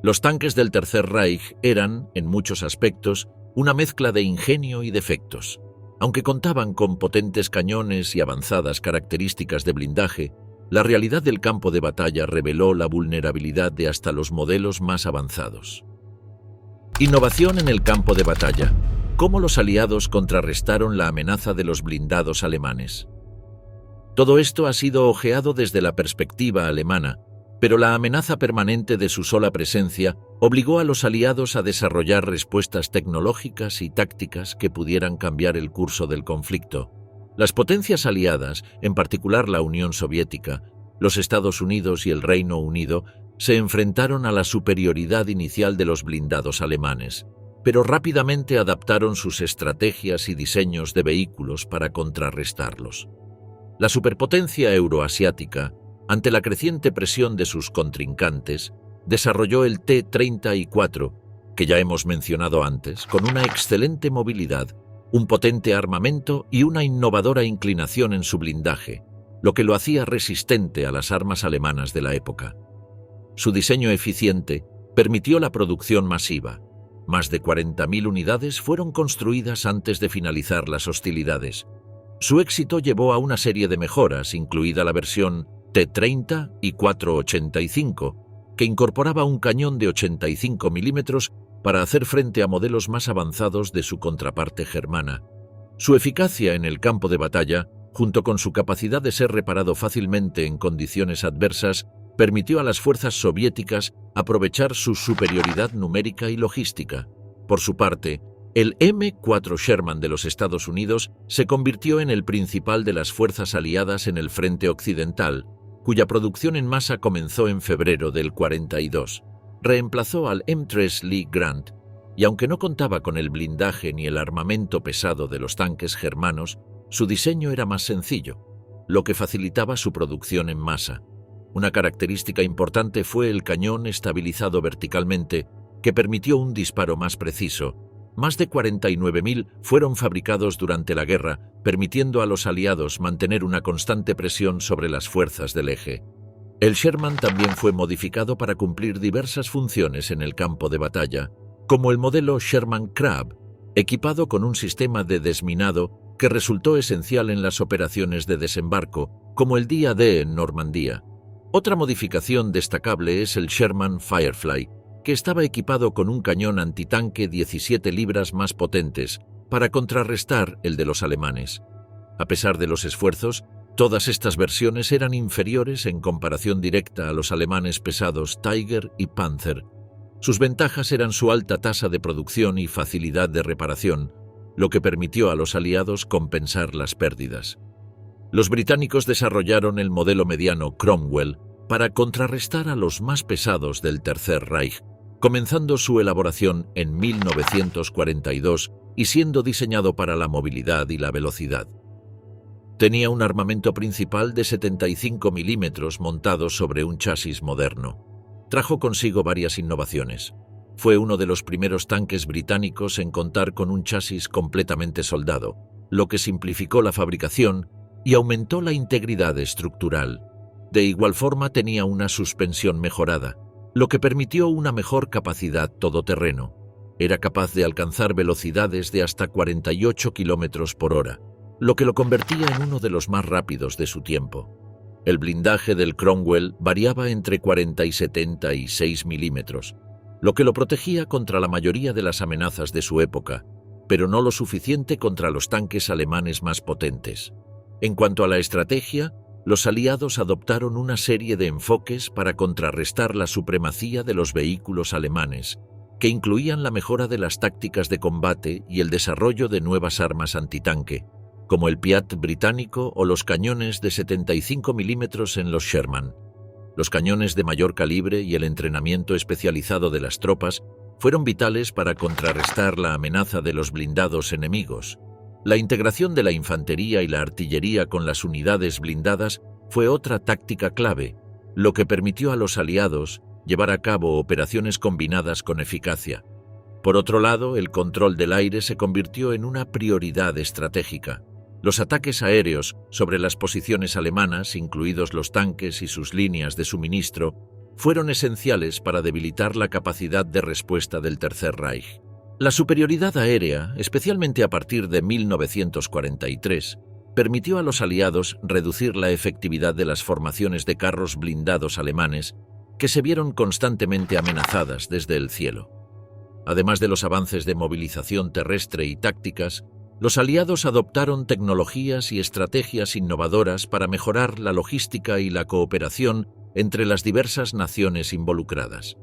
Los tanques del Tercer Reich eran, en muchos aspectos, una mezcla de ingenio y defectos. Aunque contaban con potentes cañones y avanzadas características de blindaje, la realidad del campo de batalla reveló la vulnerabilidad de hasta los modelos más avanzados. Innovación en el campo de batalla. ¿Cómo los aliados contrarrestaron la amenaza de los blindados alemanes? Todo esto ha sido ojeado desde la perspectiva alemana, pero la amenaza permanente de su sola presencia obligó a los aliados a desarrollar respuestas tecnológicas y tácticas que pudieran cambiar el curso del conflicto. Las potencias aliadas, en particular la Unión Soviética, los Estados Unidos y el Reino Unido, se enfrentaron a la superioridad inicial de los blindados alemanes, pero rápidamente adaptaron sus estrategias y diseños de vehículos para contrarrestarlos. La superpotencia euroasiática, ante la creciente presión de sus contrincantes, desarrolló el T-34, que ya hemos mencionado antes, con una excelente movilidad, un potente armamento y una innovadora inclinación en su blindaje, lo que lo hacía resistente a las armas alemanas de la época. Su diseño eficiente permitió la producción masiva. Más de 40.000 unidades fueron construidas antes de finalizar las hostilidades. Su éxito llevó a una serie de mejoras, incluida la versión T-30 y 485, que incorporaba un cañón de 85 milímetros para hacer frente a modelos más avanzados de su contraparte germana. Su eficacia en el campo de batalla junto con su capacidad de ser reparado fácilmente en condiciones adversas, permitió a las fuerzas soviéticas aprovechar su superioridad numérica y logística. Por su parte, el M4 Sherman de los Estados Unidos se convirtió en el principal de las fuerzas aliadas en el frente occidental, cuya producción en masa comenzó en febrero del 42. Reemplazó al M3 Lee Grant, y aunque no contaba con el blindaje ni el armamento pesado de los tanques germanos, su diseño era más sencillo, lo que facilitaba su producción en masa. Una característica importante fue el cañón estabilizado verticalmente, que permitió un disparo más preciso. Más de 49.000 fueron fabricados durante la guerra, permitiendo a los aliados mantener una constante presión sobre las fuerzas del eje. El Sherman también fue modificado para cumplir diversas funciones en el campo de batalla, como el modelo Sherman Crab, equipado con un sistema de desminado que resultó esencial en las operaciones de desembarco, como el día D en Normandía. Otra modificación destacable es el Sherman Firefly, que estaba equipado con un cañón antitanque 17 libras más potentes para contrarrestar el de los alemanes. A pesar de los esfuerzos, todas estas versiones eran inferiores en comparación directa a los alemanes pesados Tiger y Panther. Sus ventajas eran su alta tasa de producción y facilidad de reparación, lo que permitió a los aliados compensar las pérdidas. Los británicos desarrollaron el modelo mediano Cromwell para contrarrestar a los más pesados del Tercer Reich, comenzando su elaboración en 1942 y siendo diseñado para la movilidad y la velocidad. Tenía un armamento principal de 75 milímetros montado sobre un chasis moderno. Trajo consigo varias innovaciones. Fue uno de los primeros tanques británicos en contar con un chasis completamente soldado, lo que simplificó la fabricación y aumentó la integridad estructural. De igual forma tenía una suspensión mejorada, lo que permitió una mejor capacidad todoterreno. Era capaz de alcanzar velocidades de hasta 48 kilómetros por hora, lo que lo convertía en uno de los más rápidos de su tiempo. El blindaje del Cromwell variaba entre 40 y 76 milímetros, lo que lo protegía contra la mayoría de las amenazas de su época, pero no lo suficiente contra los tanques alemanes más potentes. En cuanto a la estrategia, los aliados adoptaron una serie de enfoques para contrarrestar la supremacía de los vehículos alemanes, que incluían la mejora de las tácticas de combate y el desarrollo de nuevas armas antitanque, como el Piat británico o los cañones de 75 milímetros en los Sherman. Los cañones de mayor calibre y el entrenamiento especializado de las tropas fueron vitales para contrarrestar la amenaza de los blindados enemigos. La integración de la infantería y la artillería con las unidades blindadas fue otra táctica clave, lo que permitió a los aliados llevar a cabo operaciones combinadas con eficacia. Por otro lado, el control del aire se convirtió en una prioridad estratégica. Los ataques aéreos sobre las posiciones alemanas, incluidos los tanques y sus líneas de suministro, fueron esenciales para debilitar la capacidad de respuesta del Tercer Reich. La superioridad aérea, especialmente a partir de 1943, permitió a los aliados reducir la efectividad de las formaciones de carros blindados alemanes, que se vieron constantemente amenazadas desde el cielo. Además de los avances de movilización terrestre y tácticas, los aliados adoptaron tecnologías y estrategias innovadoras para mejorar la logística y la cooperación entre las diversas naciones involucradas.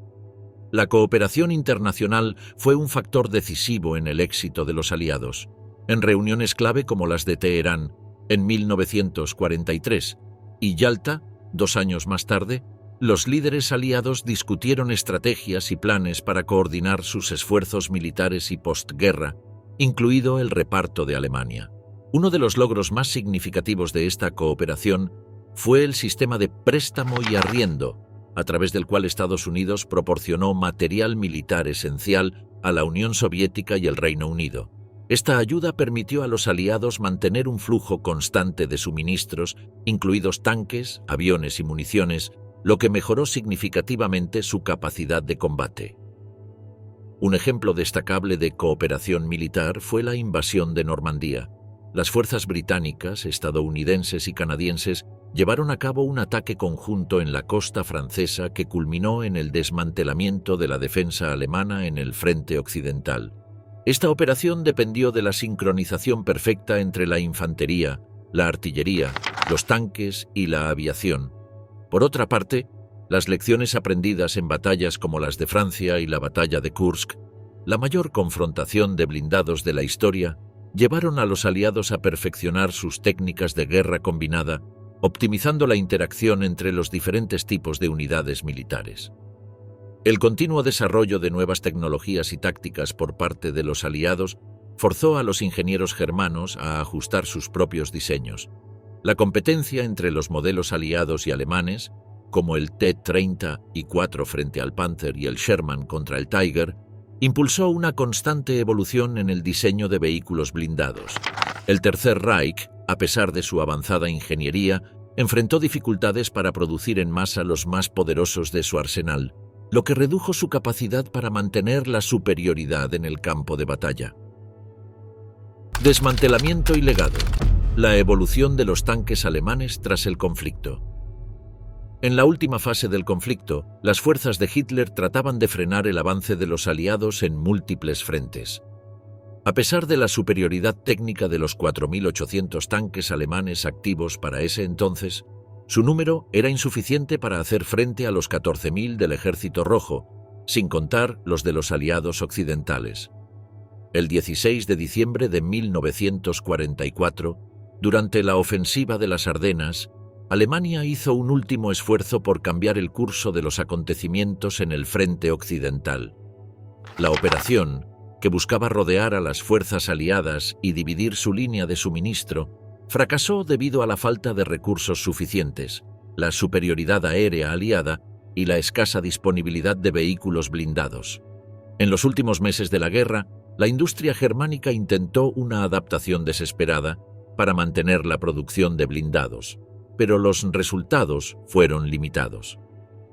La cooperación internacional fue un factor decisivo en el éxito de los aliados. En reuniones clave como las de Teherán en 1943 y Yalta, 2 años más tarde, los líderes aliados discutieron estrategias y planes para coordinar sus esfuerzos militares y postguerra, incluido el reparto de Alemania. Uno de los logros más significativos de esta cooperación fue el sistema de préstamo y arriendo, a través del cual Estados Unidos proporcionó material militar esencial a la Unión Soviética y el Reino Unido. Esta ayuda permitió a los aliados mantener un flujo constante de suministros, incluidos tanques, aviones y municiones, lo que mejoró significativamente su capacidad de combate. Un ejemplo destacable de cooperación militar fue la invasión de Normandía. Las fuerzas británicas, estadounidenses y canadienses llevaron a cabo un ataque conjunto en la costa francesa que culminó en el desmantelamiento de la defensa alemana en el frente occidental. Esta operación dependió de la sincronización perfecta entre la infantería, la artillería, los tanques y la aviación. Por otra parte, las lecciones aprendidas en batallas como las de Francia y la batalla de Kursk, la mayor confrontación de blindados de la historia, llevaron a los aliados a perfeccionar sus técnicas de guerra combinada, optimizando la interacción entre los diferentes tipos de unidades militares. El continuo desarrollo de nuevas tecnologías y tácticas por parte de los aliados forzó a los ingenieros germanos a ajustar sus propios diseños. La competencia entre los modelos aliados y alemanes, como el T-30 frente al Panzer y el Sherman contra el Tiger, impulsó una constante evolución en el diseño de vehículos blindados. El Tercer Reich, a pesar de su avanzada ingeniería, enfrentó dificultades para producir en masa los más poderosos de su arsenal, lo que redujo su capacidad para mantener la superioridad en el campo de batalla. Desmantelamiento y legado. La evolución de los tanques alemanes tras el conflicto. En la última fase del conflicto, las fuerzas de Hitler trataban de frenar el avance de los aliados en múltiples frentes. A pesar de la superioridad técnica de los 4.800 tanques alemanes activos para ese entonces, su número era insuficiente para hacer frente a los 14.000 del Ejército Rojo, sin contar los de los aliados occidentales. El 16 de diciembre de 1944, durante la ofensiva de las Ardenas, Alemania hizo un último esfuerzo por cambiar el curso de los acontecimientos en el frente occidental. La operación, que buscaba rodear a las fuerzas aliadas y dividir su línea de suministro, fracasó debido a la falta de recursos suficientes, la superioridad aérea aliada y la escasa disponibilidad de vehículos blindados. En los últimos meses de la guerra, la industria germánica intentó una adaptación desesperada para mantener la producción de blindados, pero los resultados fueron limitados.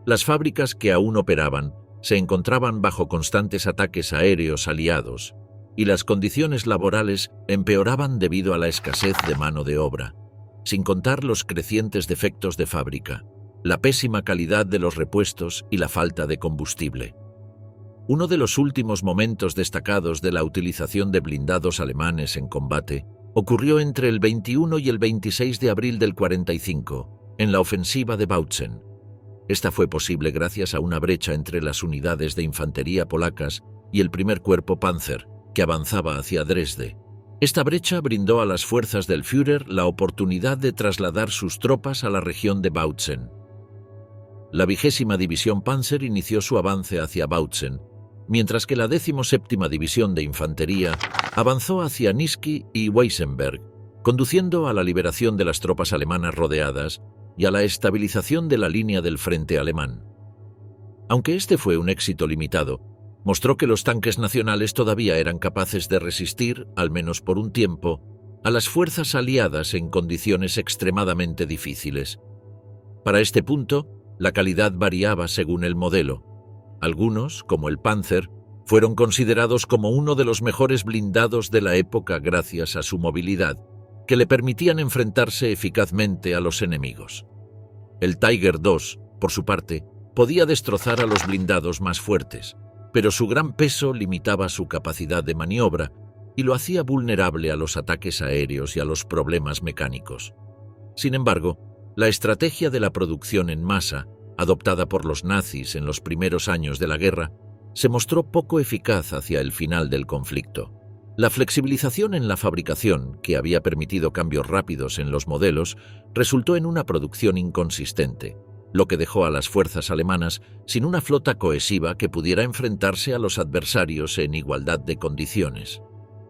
Las fábricas que aún operaban se encontraban bajo constantes ataques aéreos aliados, y las condiciones laborales empeoraban debido a la escasez de mano de obra, sin contar los crecientes defectos de fábrica, la pésima calidad de los repuestos y la falta de combustible. Uno de los últimos momentos destacados de la utilización de blindados alemanes en combate ocurrió entre el 21 y el 26 de abril del 45, en la ofensiva de Bautzen. Esta fue posible gracias a una brecha entre las unidades de infantería polacas y el primer cuerpo Panzer, que avanzaba hacia Dresde. Esta brecha brindó a las fuerzas del Führer la oportunidad de trasladar sus tropas a la región de Bautzen. La 20ª División Panzer inició su avance hacia Bautzen, mientras que la 17ª División de Infantería avanzó hacia Niski y Weissenberg, conduciendo a la liberación de las tropas alemanas rodeadas y a la estabilización de la línea del frente alemán. Aunque este fue un éxito limitado, mostró que los tanques nacionales todavía eran capaces de resistir, al menos por un tiempo, a las fuerzas aliadas en condiciones extremadamente difíciles. Para este punto, la calidad variaba según el modelo. Algunos, como el Panzer, fueron considerados como uno de los mejores blindados de la época gracias a su movilidad, que le permitían enfrentarse eficazmente a los enemigos. El Tiger II, por su parte, podía destrozar a los blindados más fuertes, pero su gran peso limitaba su capacidad de maniobra y lo hacía vulnerable a los ataques aéreos y a los problemas mecánicos. Sin embargo, la estrategia de la producción en masa, adoptada por los nazis en los primeros años de la guerra, se mostró poco eficaz hacia el final del conflicto. La flexibilización en la fabricación, que había permitido cambios rápidos en los modelos, resultó en una producción inconsistente, lo que dejó a las fuerzas alemanas sin una flota cohesiva que pudiera enfrentarse a los adversarios en igualdad de condiciones.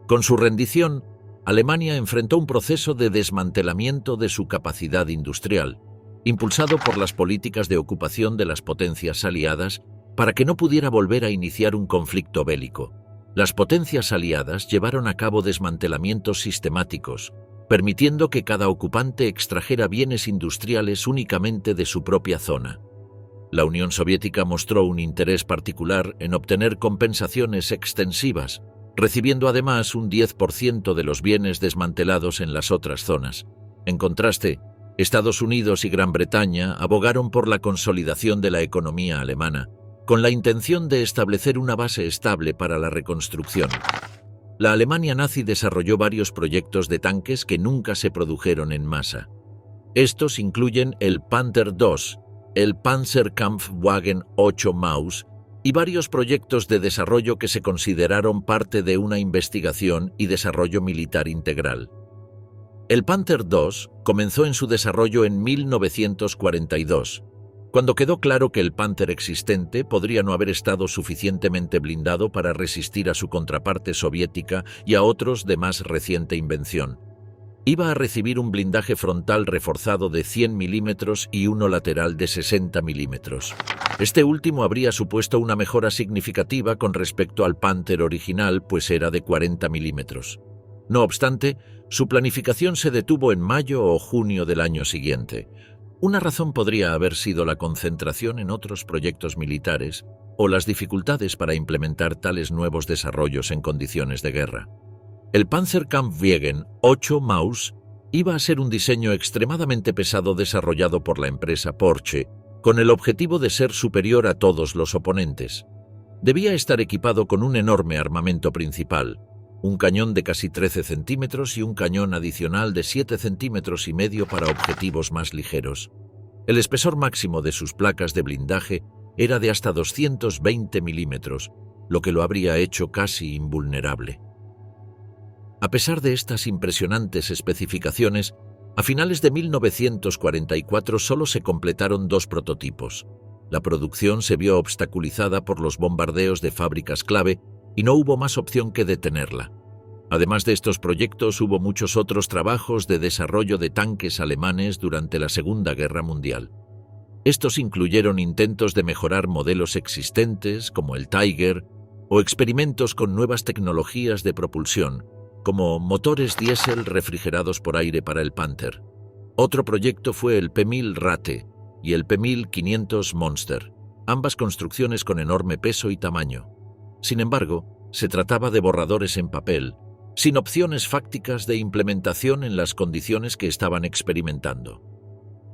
Con su rendición, Alemania enfrentó un proceso de desmantelamiento de su capacidad industrial, impulsado por las políticas de ocupación de las potencias aliadas para que no pudiera volver a iniciar un conflicto bélico. Las potencias aliadas llevaron a cabo desmantelamientos sistemáticos, permitiendo que cada ocupante extrajera bienes industriales únicamente de su propia zona. La Unión Soviética mostró un interés particular en obtener compensaciones extensivas, recibiendo además un 10% de los bienes desmantelados en las otras zonas. En contraste, Estados Unidos y Gran Bretaña abogaron por la consolidación de la economía alemana, con la intención de establecer una base estable para la reconstrucción. La Alemania nazi desarrolló varios proyectos de tanques que nunca se produjeron en masa. Estos incluyen el Panther II, el Panzerkampfwagen 8 Maus y varios proyectos de desarrollo que se consideraron parte de una investigación y desarrollo militar integral. El Panther II comenzó en su desarrollo en 1942, cuando quedó claro que el Panther existente podría no haber estado suficientemente blindado para resistir a su contraparte soviética y a otros de más reciente invención. Iba a recibir un blindaje frontal reforzado de 100 milímetros y uno lateral de 60 milímetros. Este último habría supuesto una mejora significativa con respecto al Panther original, pues era de 40 milímetros. No obstante, su planificación se detuvo en mayo o junio del año siguiente. Una razón podría haber sido la concentración en otros proyectos militares o las dificultades para implementar tales nuevos desarrollos en condiciones de guerra. El Panzerkampfwagen 8 Maus iba a ser un diseño extremadamente pesado desarrollado por la empresa Porsche, con el objetivo de ser superior a todos los oponentes. Debía estar equipado con un enorme armamento principal, un cañón de casi 13 centímetros y un cañón adicional de 7 centímetros y medio para objetivos más ligeros. El espesor máximo de sus placas de blindaje era de hasta 220 milímetros, lo que lo habría hecho casi invulnerable. A pesar de estas impresionantes especificaciones, a finales de 1944 solo se completaron 2 prototipos. La producción se vio obstaculizada por los bombardeos de fábricas clave y no hubo más opción que detenerla. Además de estos proyectos, hubo muchos otros trabajos de desarrollo de tanques alemanes durante la Segunda Guerra Mundial. Estos incluyeron intentos de mejorar modelos existentes, como el Tiger, o experimentos con nuevas tecnologías de propulsión, como motores diésel refrigerados por aire para el Panther. Otro proyecto fue el P-1000 Rate y el P-1500 Monster, ambas construcciones con enorme peso y tamaño. Sin embargo, se trataba de borradores en papel, sin opciones fácticas de implementación en las condiciones que estaban experimentando.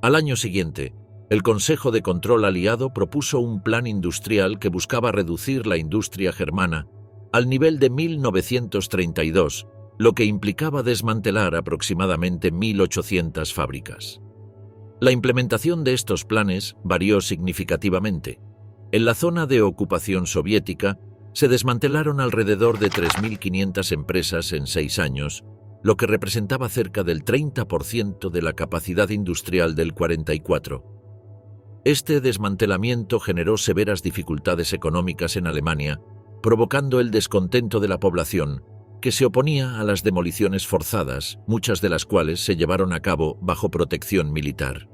Al año siguiente, el Consejo de Control Aliado propuso un plan industrial que buscaba reducir la industria germana al nivel de 1932, lo que implicaba desmantelar aproximadamente 1.800 fábricas. La implementación de estos planes varió significativamente. En la zona de ocupación soviética se desmantelaron alrededor de 3.500 empresas en 6 años, lo que representaba cerca del 30% de la capacidad industrial del 44. Este desmantelamiento generó severas dificultades económicas en Alemania, provocando el descontento de la población, que se oponía a las demoliciones forzadas, muchas de las cuales se llevaron a cabo bajo protección militar.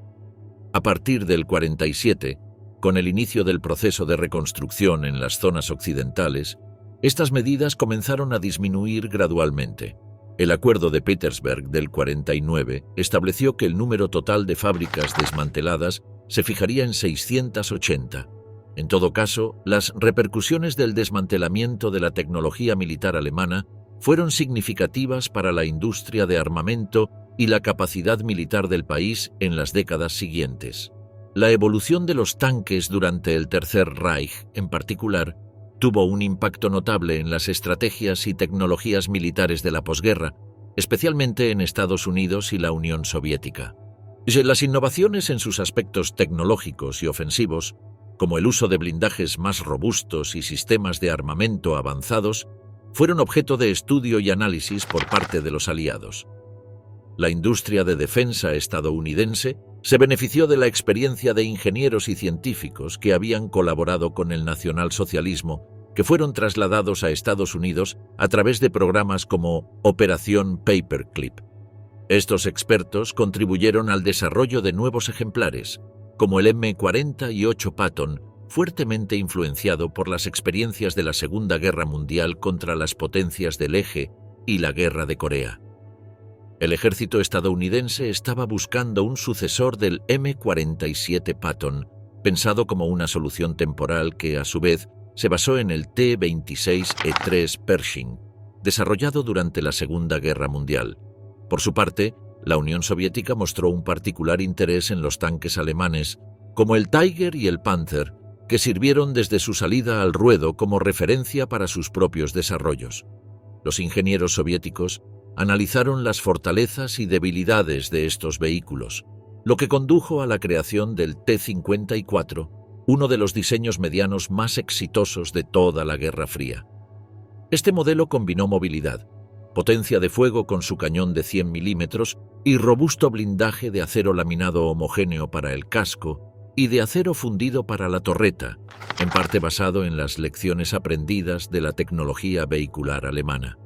A partir del 47, con el inicio del proceso de reconstrucción en las zonas occidentales, estas medidas comenzaron a disminuir gradualmente. El Acuerdo de Petersberg del 49 estableció que el número total de fábricas desmanteladas se fijaría en 680. En todo caso, las repercusiones del desmantelamiento de la tecnología militar alemana fueron significativas para la industria de armamento y la capacidad militar del país en las décadas siguientes. La evolución de los tanques durante el Tercer Reich, en particular, tuvo un impacto notable en las estrategias y tecnologías militares de la posguerra, especialmente en Estados Unidos y la Unión Soviética. Las innovaciones en sus aspectos tecnológicos y ofensivos, como el uso de blindajes más robustos y sistemas de armamento avanzados, fueron objeto de estudio y análisis por parte de los aliados. La industria de defensa estadounidense se benefició de la experiencia de ingenieros y científicos que habían colaborado con el nacionalsocialismo, que fueron trasladados a Estados Unidos a través de programas como Operación Paperclip. Estos expertos contribuyeron al desarrollo de nuevos ejemplares, como el M48 Patton, fuertemente influenciado por las experiencias de la Segunda Guerra Mundial contra las potencias del Eje y la Guerra de Corea. El ejército estadounidense estaba buscando un sucesor del M47 Patton, pensado como una solución temporal que, a su vez, se basó en el T-26E3 Pershing, desarrollado durante la Segunda Guerra Mundial. Por su parte, la Unión Soviética mostró un particular interés en los tanques alemanes, como el Tiger y el Panther, que sirvieron desde su salida al ruedo como referencia para sus propios desarrollos. Los ingenieros soviéticos analizaron las fortalezas y debilidades de estos vehículos, lo que condujo a la creación del T-54, uno de los diseños medianos más exitosos de toda la Guerra Fría. Este modelo combinó movilidad, potencia de fuego con su cañón de 100 milímetros y robusto blindaje de acero laminado homogéneo para el casco y de acero fundido para la torreta, en parte basado en las lecciones aprendidas de la tecnología vehicular alemana.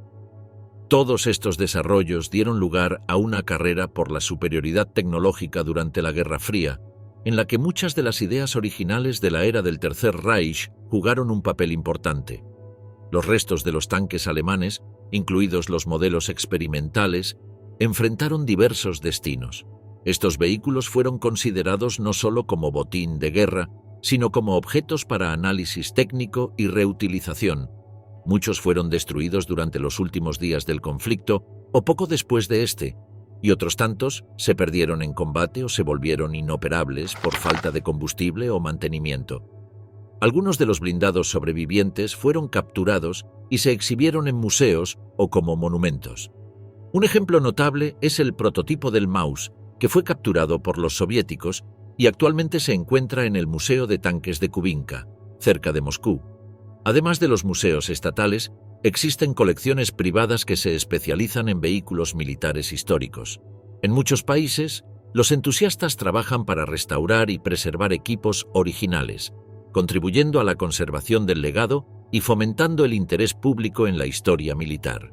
Todos estos desarrollos dieron lugar a una carrera por la superioridad tecnológica durante la Guerra Fría, en la que muchas de las ideas originales de la era del Tercer Reich jugaron un papel importante. Los restos de los tanques alemanes, incluidos los modelos experimentales, enfrentaron diversos destinos. Estos vehículos fueron considerados no solo como botín de guerra, sino como objetos para análisis técnico y reutilización. Muchos fueron destruidos durante los últimos días del conflicto o poco después de este, y otros tantos se perdieron en combate o se volvieron inoperables por falta de combustible o mantenimiento. Algunos de los blindados sobrevivientes fueron capturados y se exhibieron en museos o como monumentos. Un ejemplo notable es el prototipo del Maus, que fue capturado por los soviéticos y actualmente se encuentra en el Museo de Tanques de Kubinka, cerca de Moscú. Además de los museos estatales, existen colecciones privadas que se especializan en vehículos militares históricos. En muchos países, los entusiastas trabajan para restaurar y preservar equipos originales, contribuyendo a la conservación del legado y fomentando el interés público en la historia militar.